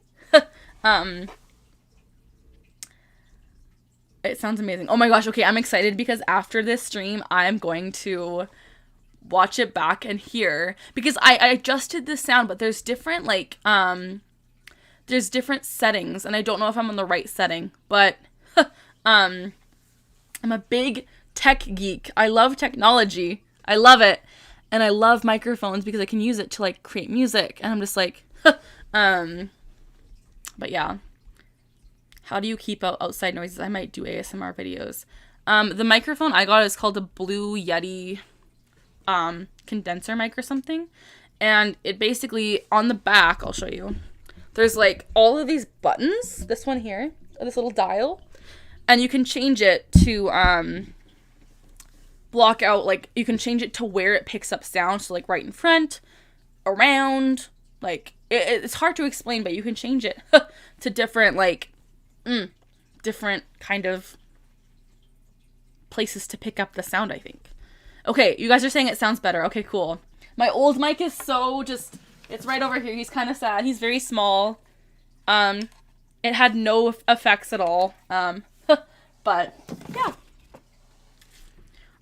[SPEAKER 1] It sounds amazing. Oh my gosh, okay, I'm excited because after this stream, I'm going to watch it back and hear, because I adjusted the sound, but there's different, like, there's different settings, and I don't know if I'm on the right setting, but, I'm a big tech geek. I love technology. I love it. And I love microphones because I can use it to, like, create music, and I'm just like, but yeah. How do you keep out outside noises? I might do ASMR videos. The microphone I got is called a Blue Yeti condenser mic or something. And it basically, on the back, I'll show you, there's like all of these buttons. This one here, this little dial. And you can change it to block out, like, you can change it to where it picks up sound. So like right in front, around, like, it's hard to explain, but you can change it to different, like, different kind of places to pick up the sound, I think. Okay, you guys are saying it sounds better. Okay, cool. My old mic is so just, it's right over here. He's kind of sad. He's very small. It had no effects at all. But, yeah.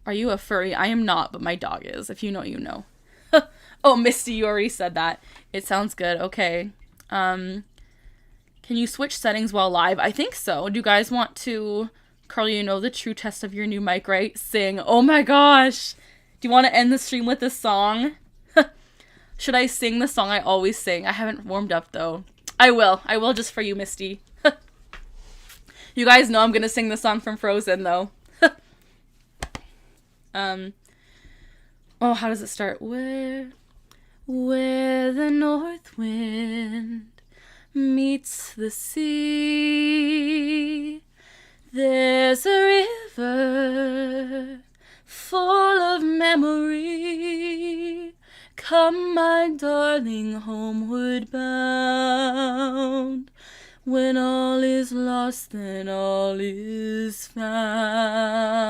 [SPEAKER 1] Are you a furry? I am not, but my dog is. If you know, you know. Oh, Misty, you already said that. It sounds good. Okay. Can you switch settings while live? I think so. Do you guys want to, Carly, you know the true test of your new mic, right? Sing. Oh my gosh. Do you want to end the stream with a song? Should I sing the song I always sing? I haven't warmed up though. I will. I will just for you, Misty. You guys know I'm going to sing the song from Frozen though. Oh, how does it start? Where the north wind meets the sea, there's a river full of memory. Come, my darling, homeward bound. When all is lost, then all is found.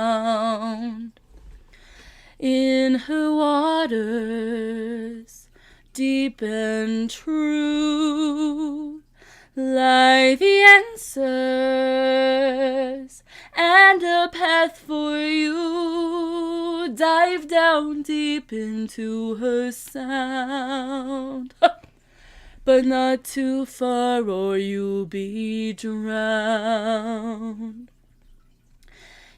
[SPEAKER 1] In her waters, deep and true, lie the answers and a path for you. Dive down deep into her sound, but not too far or you'll be drowned.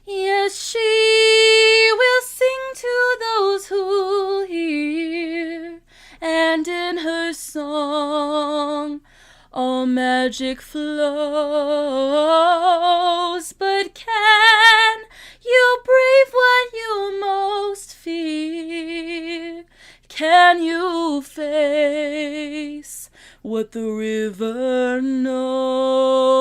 [SPEAKER 1] Yes, she will sing to those who hear, and in her song all magic flows. But can you brave what you most fear? Can you face what the river knows?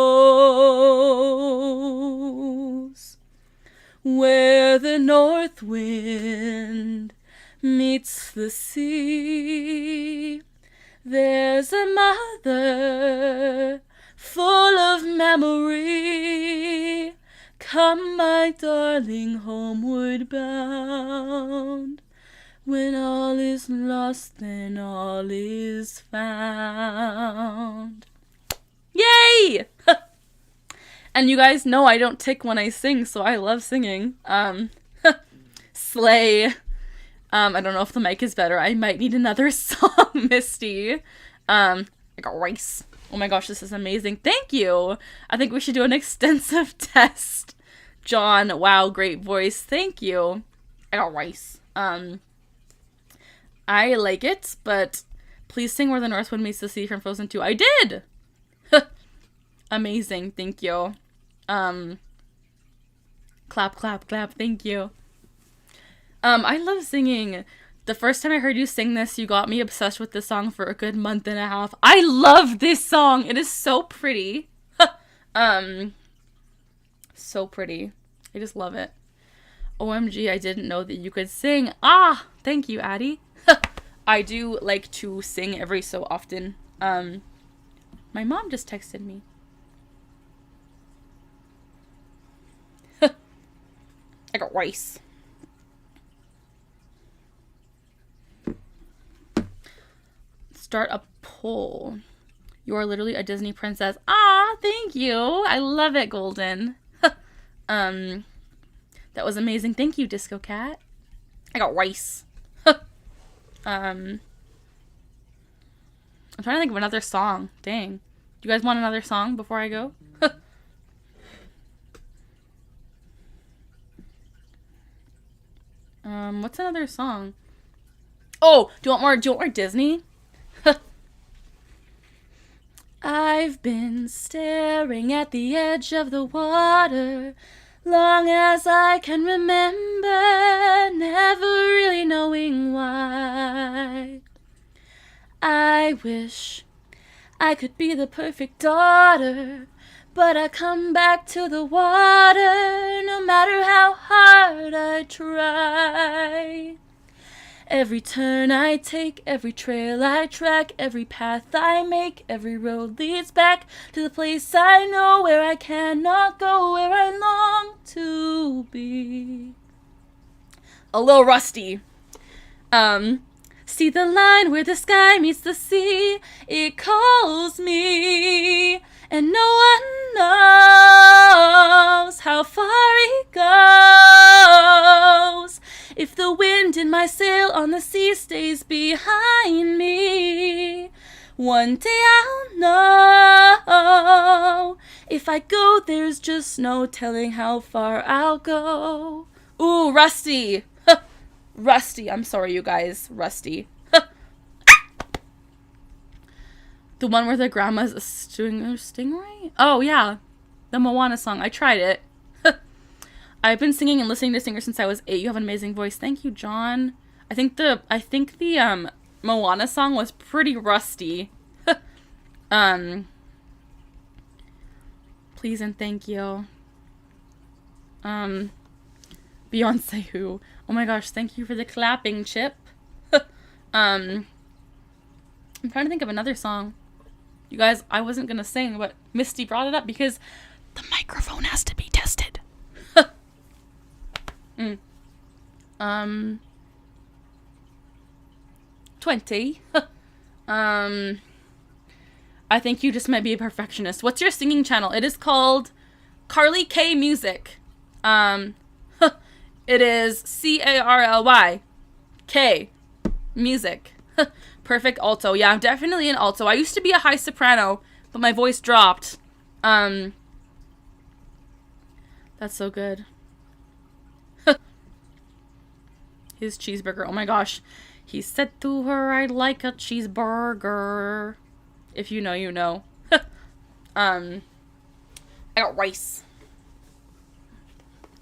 [SPEAKER 1] Where the north wind meets the sea, there's a mother full of memory. Come, my darling, homeward bound. When all is lost, then all is found. Yay! And you guys know I don't tick when I sing, so I love singing. Slay. I don't know if the mic is better. I might need another song, Misty. I got rice. Oh my gosh, this is amazing. Thank you. I think we should do an extensive test. John, wow, great voice. Thank you. I got rice. I like it, but please sing Where the North Wind Meets the Sea from Frozen 2. I did! Amazing, thank you. Clap, clap, clap, thank you. I love singing. The first time I heard you sing this, you got me obsessed with this song for a good month and a half. I love this song. It is so pretty. So pretty. I just love it. OMG, I didn't know that you could sing. Ah, thank you, Addie. I do like to sing every so often. My mom just texted me. I got rice. Start a poll. You are literally a Disney princess. Ah, thank you. I love it, Golden. That was amazing. Thank you, Disco Cat. I got rice. I'm trying to think of another song. Dang. Do you guys want another song before I go? What's another song? Oh, do you want more Disney? I've been staring at the edge of the water long as I can remember, never really knowing why. I wish I could be the perfect daughter, but I come back to the water no matter how hard I try. Every turn I take, every trail I track, every path I make, every road leads back to the place I know where I cannot go, where I long to be. A little rusty. See the line where the sky meets the sea, it calls me, and no one knows how far it goes. If the wind in my sail on the sea stays behind me, one day I'll know. If I go, there's just no telling how far I'll go. Ooh, rusty. Rusty. I'm sorry, you guys. Rusty. The one where the grandma's a stingray? Oh, yeah. The Moana song. I tried it. I've been singing and listening to singers since I was 8. You have an amazing voice. Thank you, John. I think the Moana song was pretty rusty. Please and thank you. Beyonce who? Oh my gosh, thank you for the clapping, Chip. I'm trying to think of another song. You guys, I wasn't gonna sing, but Misty brought it up because the microphone has to be tested. 20. I think you just might be a perfectionist. What's your singing channel? It is called Carly K Music. It is CARLY K Music. Perfect alto. Yeah, I'm definitely an alto. I used to be a high soprano, but my voice dropped. That's so good. His cheeseburger. Oh my gosh. He said to her, I'd like a cheeseburger. If you know, you know. I got rice.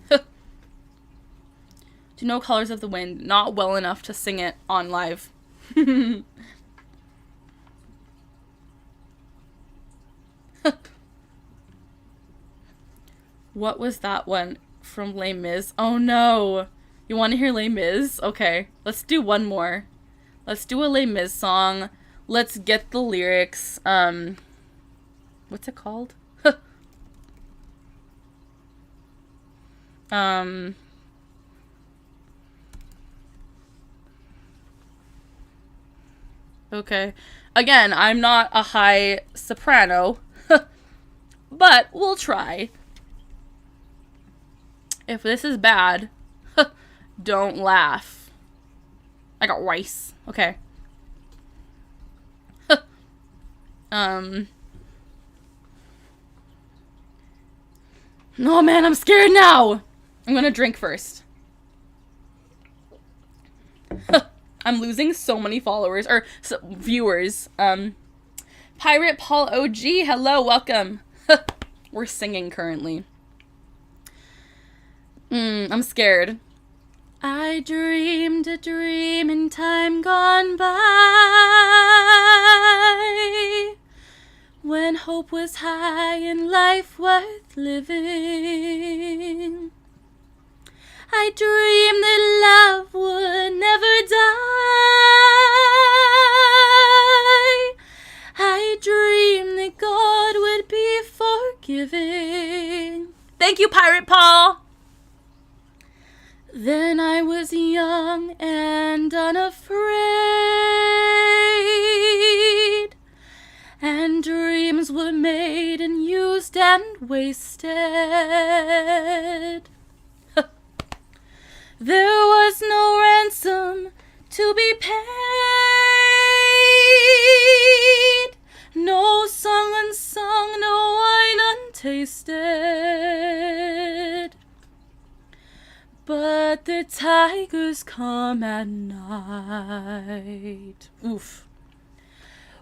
[SPEAKER 1] Do you know Colors of the Wind? Not well enough to sing it on live. What was that one from Les Mis? Oh no. You want to hear Les Mis? Okay. Let's do one more. Let's do a Les Mis song. Let's get the lyrics. What's it called? Okay. Again, I'm not a high soprano, but we'll try. If this is bad, don't laugh. I got rice. Okay. Oh man, I'm scared now. I'm gonna drink first. I'm losing so many followers or viewers. Pirate Paul OG, hello, welcome. We're singing currently. I'm scared. I dreamed a dream in time gone by, when hope was high and life worth living. I dreamed that love would never die. I dreamed that God would be forgiving. Thank you, Pirate Paul. Then I was young and unafraid, and dreams were made and used and wasted. There was no ransom to be paid, no song unsung, no wine untasted. But the tigers come at night, oof,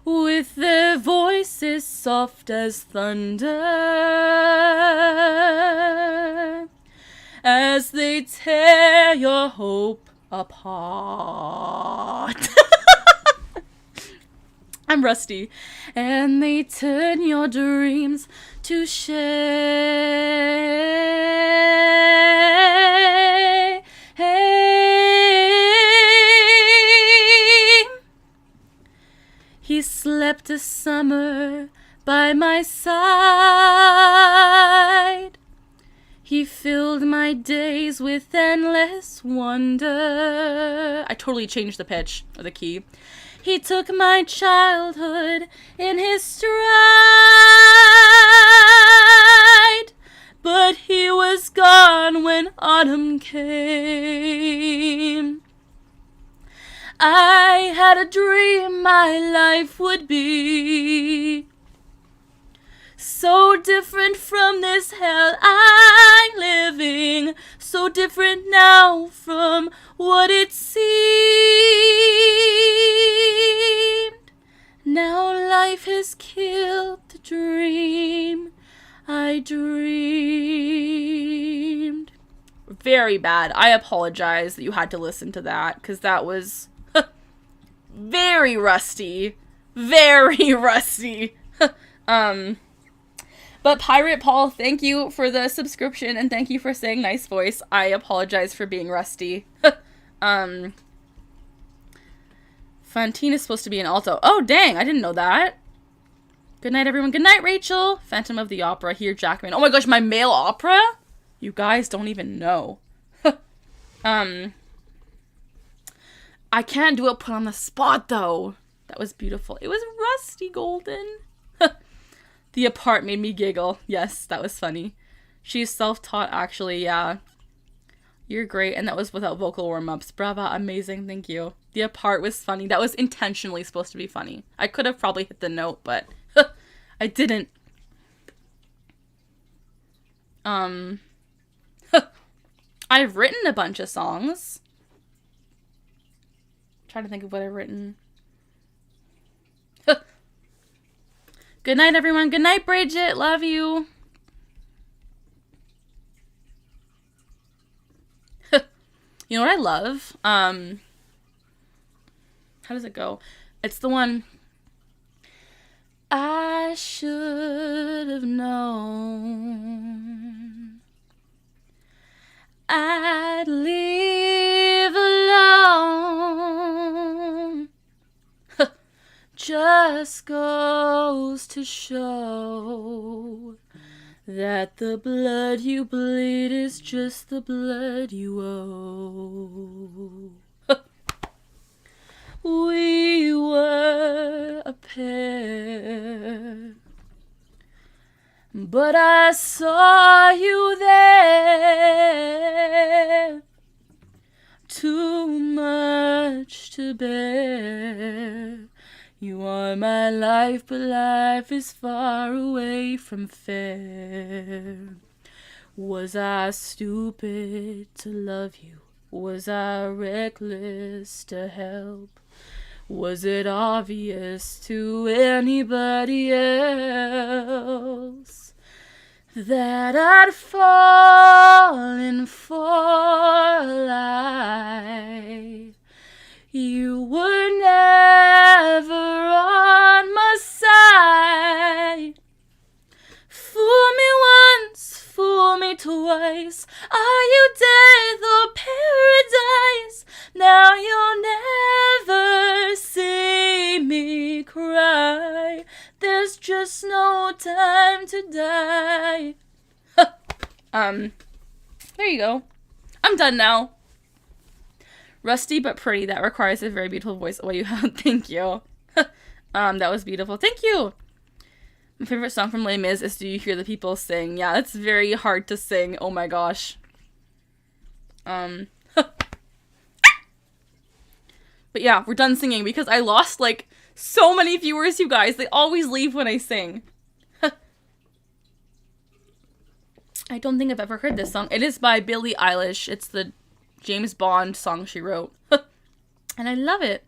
[SPEAKER 1] with their voices soft as thunder, as they tear your hope apart. I'm rusty. And they turn your dreams to shame. He slept a summer by my side. He filled my days with endless wonder. I totally changed the pitch or the key. He took my childhood in his stride, but he was gone when autumn came. I had a dream my life would be so different from this hell I'm living, so different now from what it seemed. Now life has killed the dream I dreamed. Very bad. I apologize that you had to listen to that, because that was very rusty. Very rusty. But Pirate Paul, thank you for the subscription, and thank you for saying nice voice. I apologize for being rusty. Fantine is supposed to be an alto. Oh, dang, I didn't know that. Good night, everyone. Good night, Rachel. Phantom of the Opera, here, Jackman. Oh my gosh, my male opera? You guys don't even know. I can't do it put on the spot, though. That was beautiful. It was rusty golden. The apart made me giggle. Yes, that was funny. She's self-taught, actually, yeah. You're great, and that was without vocal warm-ups. Brava, amazing, thank you. The apart was funny. That was intentionally supposed to be funny. I could have probably hit the note, but I didn't. I've written a bunch of songs. I'm trying to think of what I've written. Good night, everyone. Good night, Bridget. Love you. You know what I love? How does it go? It's the one. I should have known I'd leave alone. Just goes to show that the blood you bleed is just the blood you owe. We were a pair, but I saw you there. Too much to bear. You are my life, but life is far away from fair. Was I stupid to love you? Was I reckless to help? Was it obvious to anybody else that I'd fallen for a lie? You were never on my side. Fool me once, fool me twice. Are you death or paradise? Now you'll never see me cry. There's just no time to die. There you go. I'm done now. Rusty but pretty. That requires a very beautiful voice. Oh, you have. Thank you. That was beautiful. Thank you. My favorite song from Les Mis is Do You Hear the People Sing? Yeah, it's very hard to sing. Oh my gosh. But yeah, we're done singing because I lost like so many viewers, you guys. They always leave when I sing. I don't think I've ever heard this song. It is by Billie Eilish. It's the James Bond song she wrote. And I love it.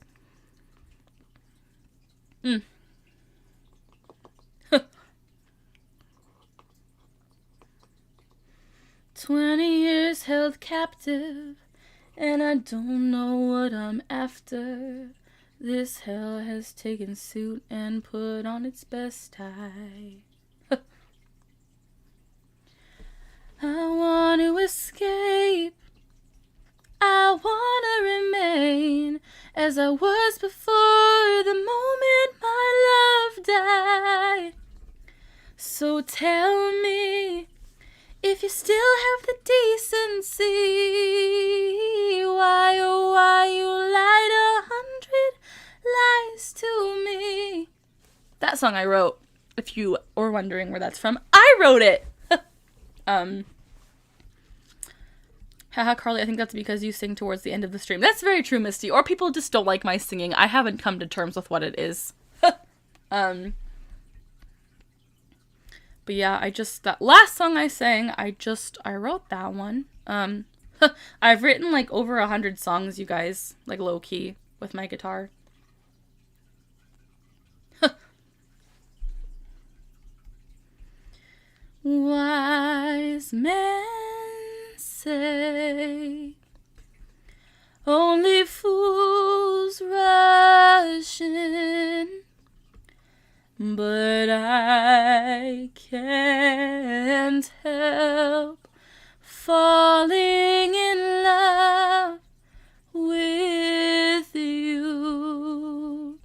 [SPEAKER 1] 20 years held captive, and I don't know what I'm after. This hell has taken suit and put on its best tie. I want to escape. I want to remain as I was before the moment my love died. So tell me if you still have the decency, why, oh, why you lied 100 lies to me. That song I wrote, if you were wondering where that's from. I wrote it! Haha, Carly, I think that's because you sing towards the end of the stream. That's very true, Misty. Or people just don't like my singing. I haven't come to terms with what it is. But yeah, that last song I sang, I wrote that one. I've written like over 100 songs, you guys, like low key with my guitar. Wise men say only fools rush in, but I can't help falling in love with you.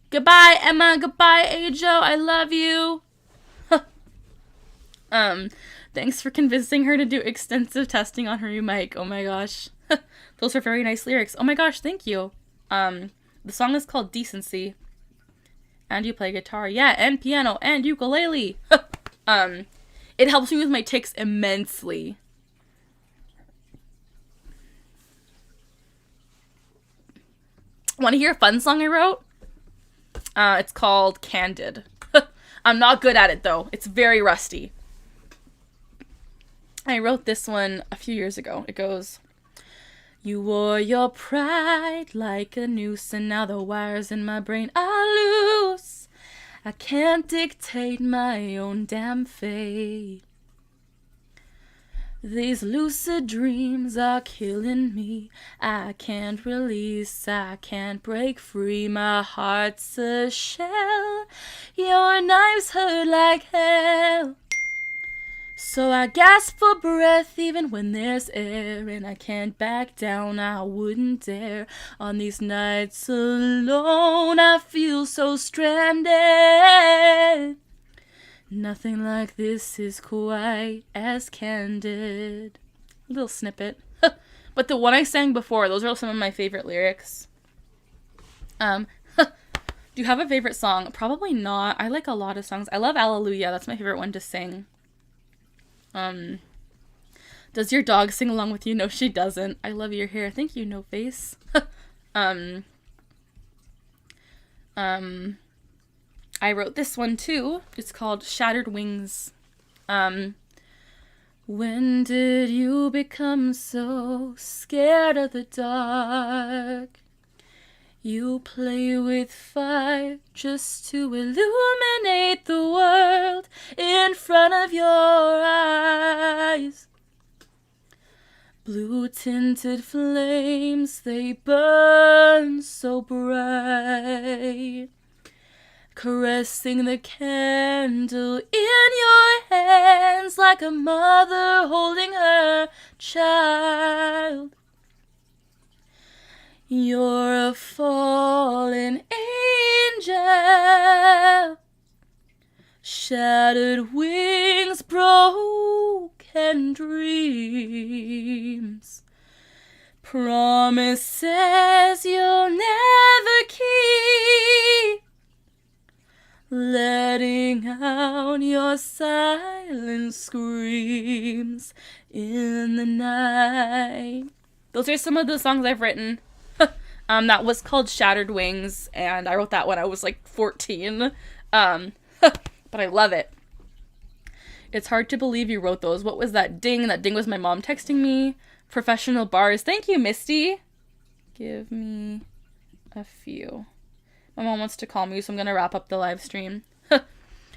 [SPEAKER 1] Goodbye, Emma. Goodbye, Ajo. I love you. Thanks for convincing her to do extensive testing on her new mic. Oh my gosh. Those are very nice lyrics. Oh my gosh, thank you. The song is called Decency. And you play guitar. Yeah, and piano, and ukulele. It helps me with my tics immensely. Want to hear a fun song I wrote? It's called Candid. I'm not good at it, though. It's very rusty. I wrote this one a few years ago. It goes, you wore your pride like a noose, and now the wires in my brain are loose. I can't dictate my own damn fate. These lucid dreams are killing me. I can't release, I can't break free. My heart's a shell. Your knives hurt like hell. So I gasp for breath even when there's air, and I can't back down, I wouldn't dare. On these nights alone, I feel so stranded. Nothing like this is quite as candid. A little snippet. But the one I sang before, those are some of my favorite lyrics. Do you have a favorite song? Probably not. I like a lot of songs. I love Alleluia. That's my favorite one to sing. Does your dog sing along with you? No, she doesn't. I love your hair. Thank you, No Face. I wrote this one too. It's called Shattered Wings. When did you become so scared of the dark? You play with fire just to illuminate the world in front of your eyes. Blue-tinted flames, they burn so bright, caressing the candle in your hands like a mother holding her child. You're a fallen angel, shattered wings, broken dreams, promises you'll never keep. Let your silent screams in the night. Those are some of the songs I've written. That was called Shattered Wings, and I wrote that when I was like 14. But I love it. It's hard to believe you wrote those. What was that ding? That ding was my mom texting me. Professional bars. Thank you, Misty. Give me a few. My mom wants to call me, so I'm going to wrap up the live stream.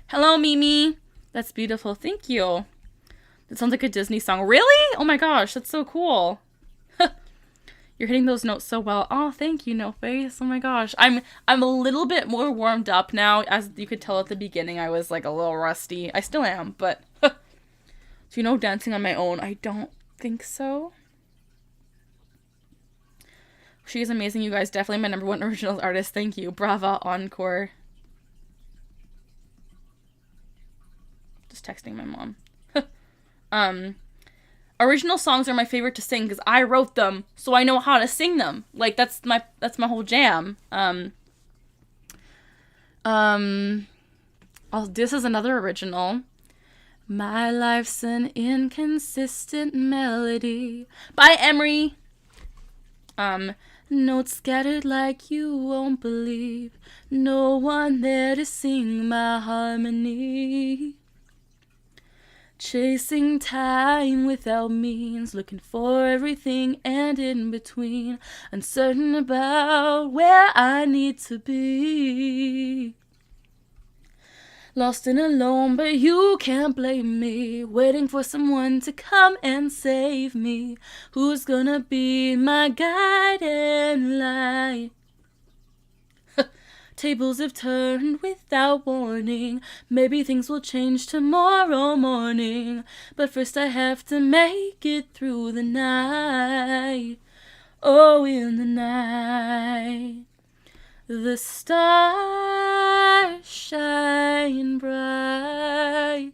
[SPEAKER 1] Hello, Mimi. That's beautiful. Thank you. That sounds like a Disney song. Really? Oh my gosh, that's so cool. You're hitting those notes so well. Oh, thank you, No Face. Oh my gosh. I'm a little bit more warmed up now. As you could tell at the beginning, I was like a little rusty. I still am, but do you know Dancing on My Own? I don't think so. She is amazing, you guys. Definitely my #1 original artist. Thank you. Brava, encore. Just texting my mom. Original songs are my favorite to sing because I wrote them, so I know how to sing them. Like, that's my whole jam. This is another original. My life's an inconsistent melody by Emery. Notes scattered like you won't believe. No one there to sing my harmony. Chasing time without means, looking for everything and in between, uncertain about where I need to be. Lost and alone, but you can't blame me, waiting for someone to come and save me. Who's gonna be my guiding light? Tables have turned without warning. Maybe things will change tomorrow morning, but first I have to make it through the night. Oh, in the night, the stars shine bright.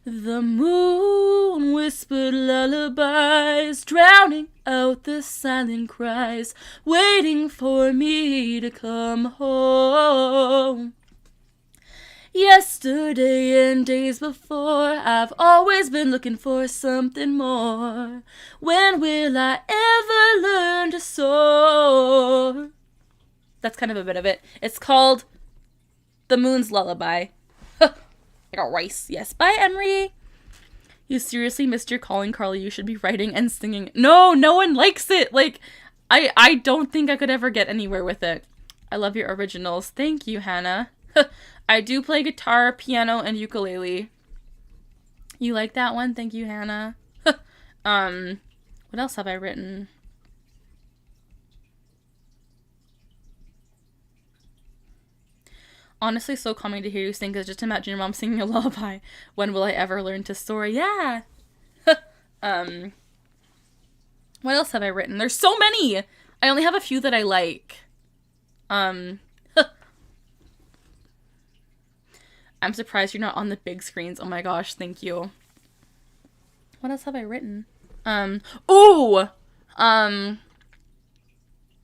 [SPEAKER 1] The moon whispered lullabies, drowning out the silent cries, waiting for me to come home. Yesterday and days before, I've always been looking for something more. When will I ever learn to soar? That's kind of a bit of it. It's called The Moon's Lullaby. I got rice. Yes, bye, Emery. You seriously missed your calling, Carly. You should be writing and singing. No, no one likes it. Like, I don't think I could ever get anywhere with it. I love your originals. Thank you, Hannah. I do play guitar, piano, and ukulele. You like that one? Thank you, Hannah. What else have I written? Honestly, so calming to hear you sing, because just imagine your mom singing a lullaby. When will I ever learn to soar? Yeah. What else have I written? There's so many. I only have a few that I like. I'm surprised you're not on the big screens. Oh my gosh, thank you. What else have I written? That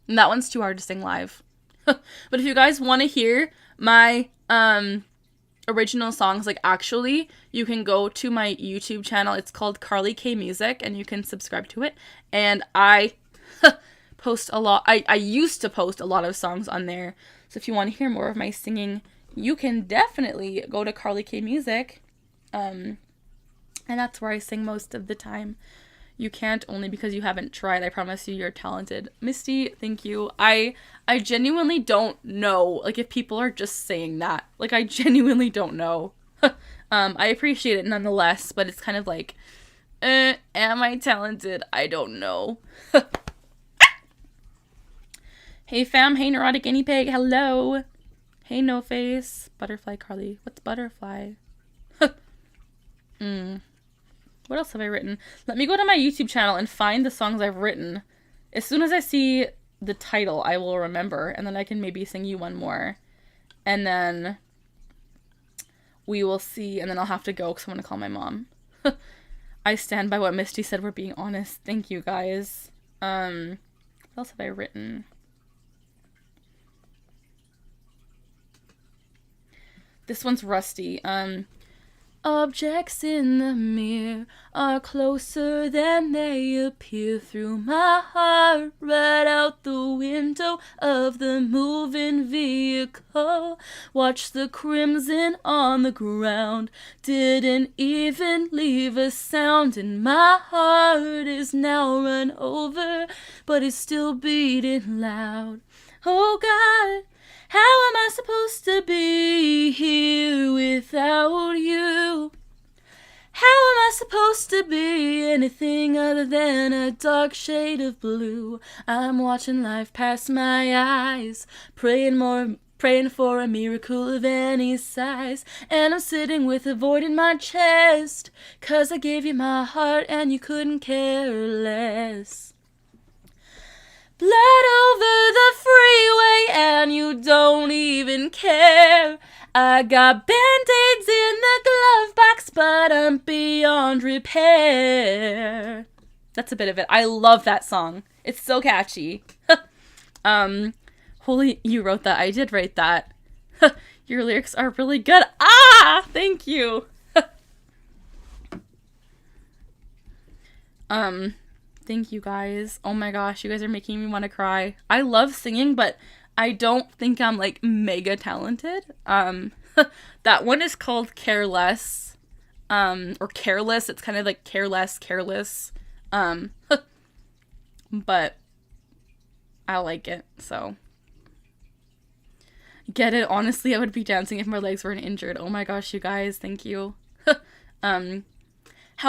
[SPEAKER 1] one's too hard to sing live. But if you guys want to hear my original songs, like, actually, you can go to my YouTube channel. It's called Carly K Music, and you can subscribe to it. And I post a lot. I used to post a lot of songs on there. So if you want to hear more of my singing, you can definitely go to Carly K Music. And that's where I sing most of the time. You can't only because you haven't tried. I promise you, you're talented. Misty, thank you. I genuinely don't know, like, if people are just saying that. Like, I genuinely don't know. I appreciate it nonetheless, but it's kind of like, am I talented? I don't know. Hey fam, hey neurotic guinea pig, hello. Hey no face. Butterfly Carly. What's butterfly? What else have I written? Let me go to my YouTube channel and find the songs I've written. As soon as I see the title, I will remember, and then I can maybe sing you one more. And then we will see, and then I'll have to go because I'm going to call my mom. I stand by what Misty said. We're being honest. Thank you, guys. What else have I written? This one's rusty. Objects in the mirror are closer than they appear through my heart, right out the window of the moving vehicle. Watch the crimson on the ground, didn't even leave a sound, and my heart is now run over, but it's still beating loud. Oh God, how am I supposed to be here without you? How am I supposed to be anything other than a dark shade of blue? I'm watching life pass my eyes, praying for a miracle of any size. And I'm sitting with a void in my chest, 'cause I gave you my heart and you couldn't care less. Blood over the freeway and you don't even care. I got band-aids in the glove box, but I'm beyond repair. That's a bit of it. I love that song. It's so catchy. Holy, you wrote that. I did write that. Your lyrics are really good. Ah, thank you. Thank you guys. Oh my gosh, you guys are making me want to cry. I love singing, but I don't think I'm like mega talented. That one is called Careless. Or Careless. It's kind of like careless. But I like it, so. Get it? Honestly, I would be dancing if my legs weren't injured. Oh my gosh, you guys, thank you. How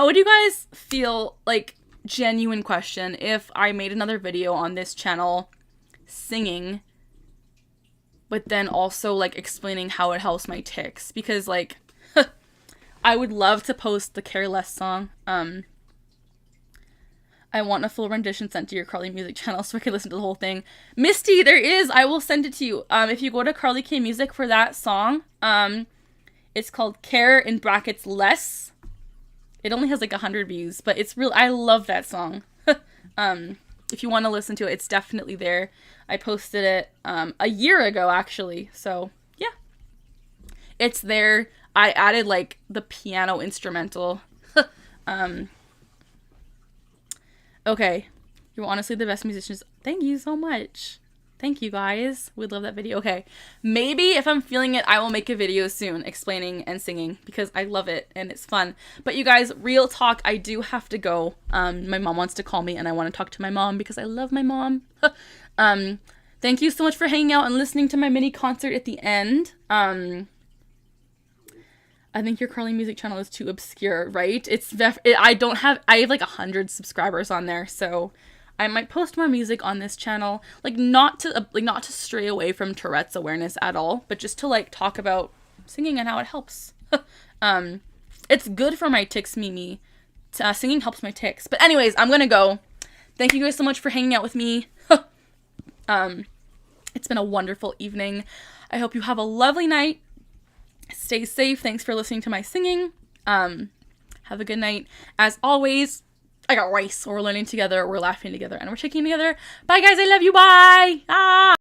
[SPEAKER 1] would you guys feel, like, genuine question, if I made another video on this channel singing, but then also like explaining how it helps my tics? Because like I would love to post the Careless song. I want a full rendition sent to your Carly Music channel so I can listen to the whole thing. Misty, there is. I will send it to you. If you go to Carly K Music for that song, it's called Care in brackets Less. It only has like 100 views, but it's real. I love that song. If you want to listen to it, it's definitely there. I posted it a year ago, actually. So, yeah. It's there. I added like the piano instrumental. Okay. You're honestly the best musicians. Thank you so much. Thank you guys. We'd love that video. Okay. Maybe if I'm feeling it, I will make a video soon explaining and singing because I love it and it's fun. But you guys, real talk, I do have to go. My mom wants to call me and I want to talk to my mom because I love my mom. Thank you so much for hanging out and listening to my mini concert at the end. I think your Carly Music channel is too obscure, right? I have like 100 subscribers on there, so I might post more music on this channel, like not to stray away from Tourette's awareness at all, but just to like talk about singing and how it helps. It's good for my tics, Mimi. Singing helps my tics. But anyways, I'm gonna go. Thank you guys so much for hanging out with me. It's been a wonderful evening. I hope you have a lovely night. Stay safe. Thanks for listening to my singing. Have a good night. As always, I got rice. We're learning together, we're laughing together, and we're shaking together. Bye guys, I love you, bye! Ah!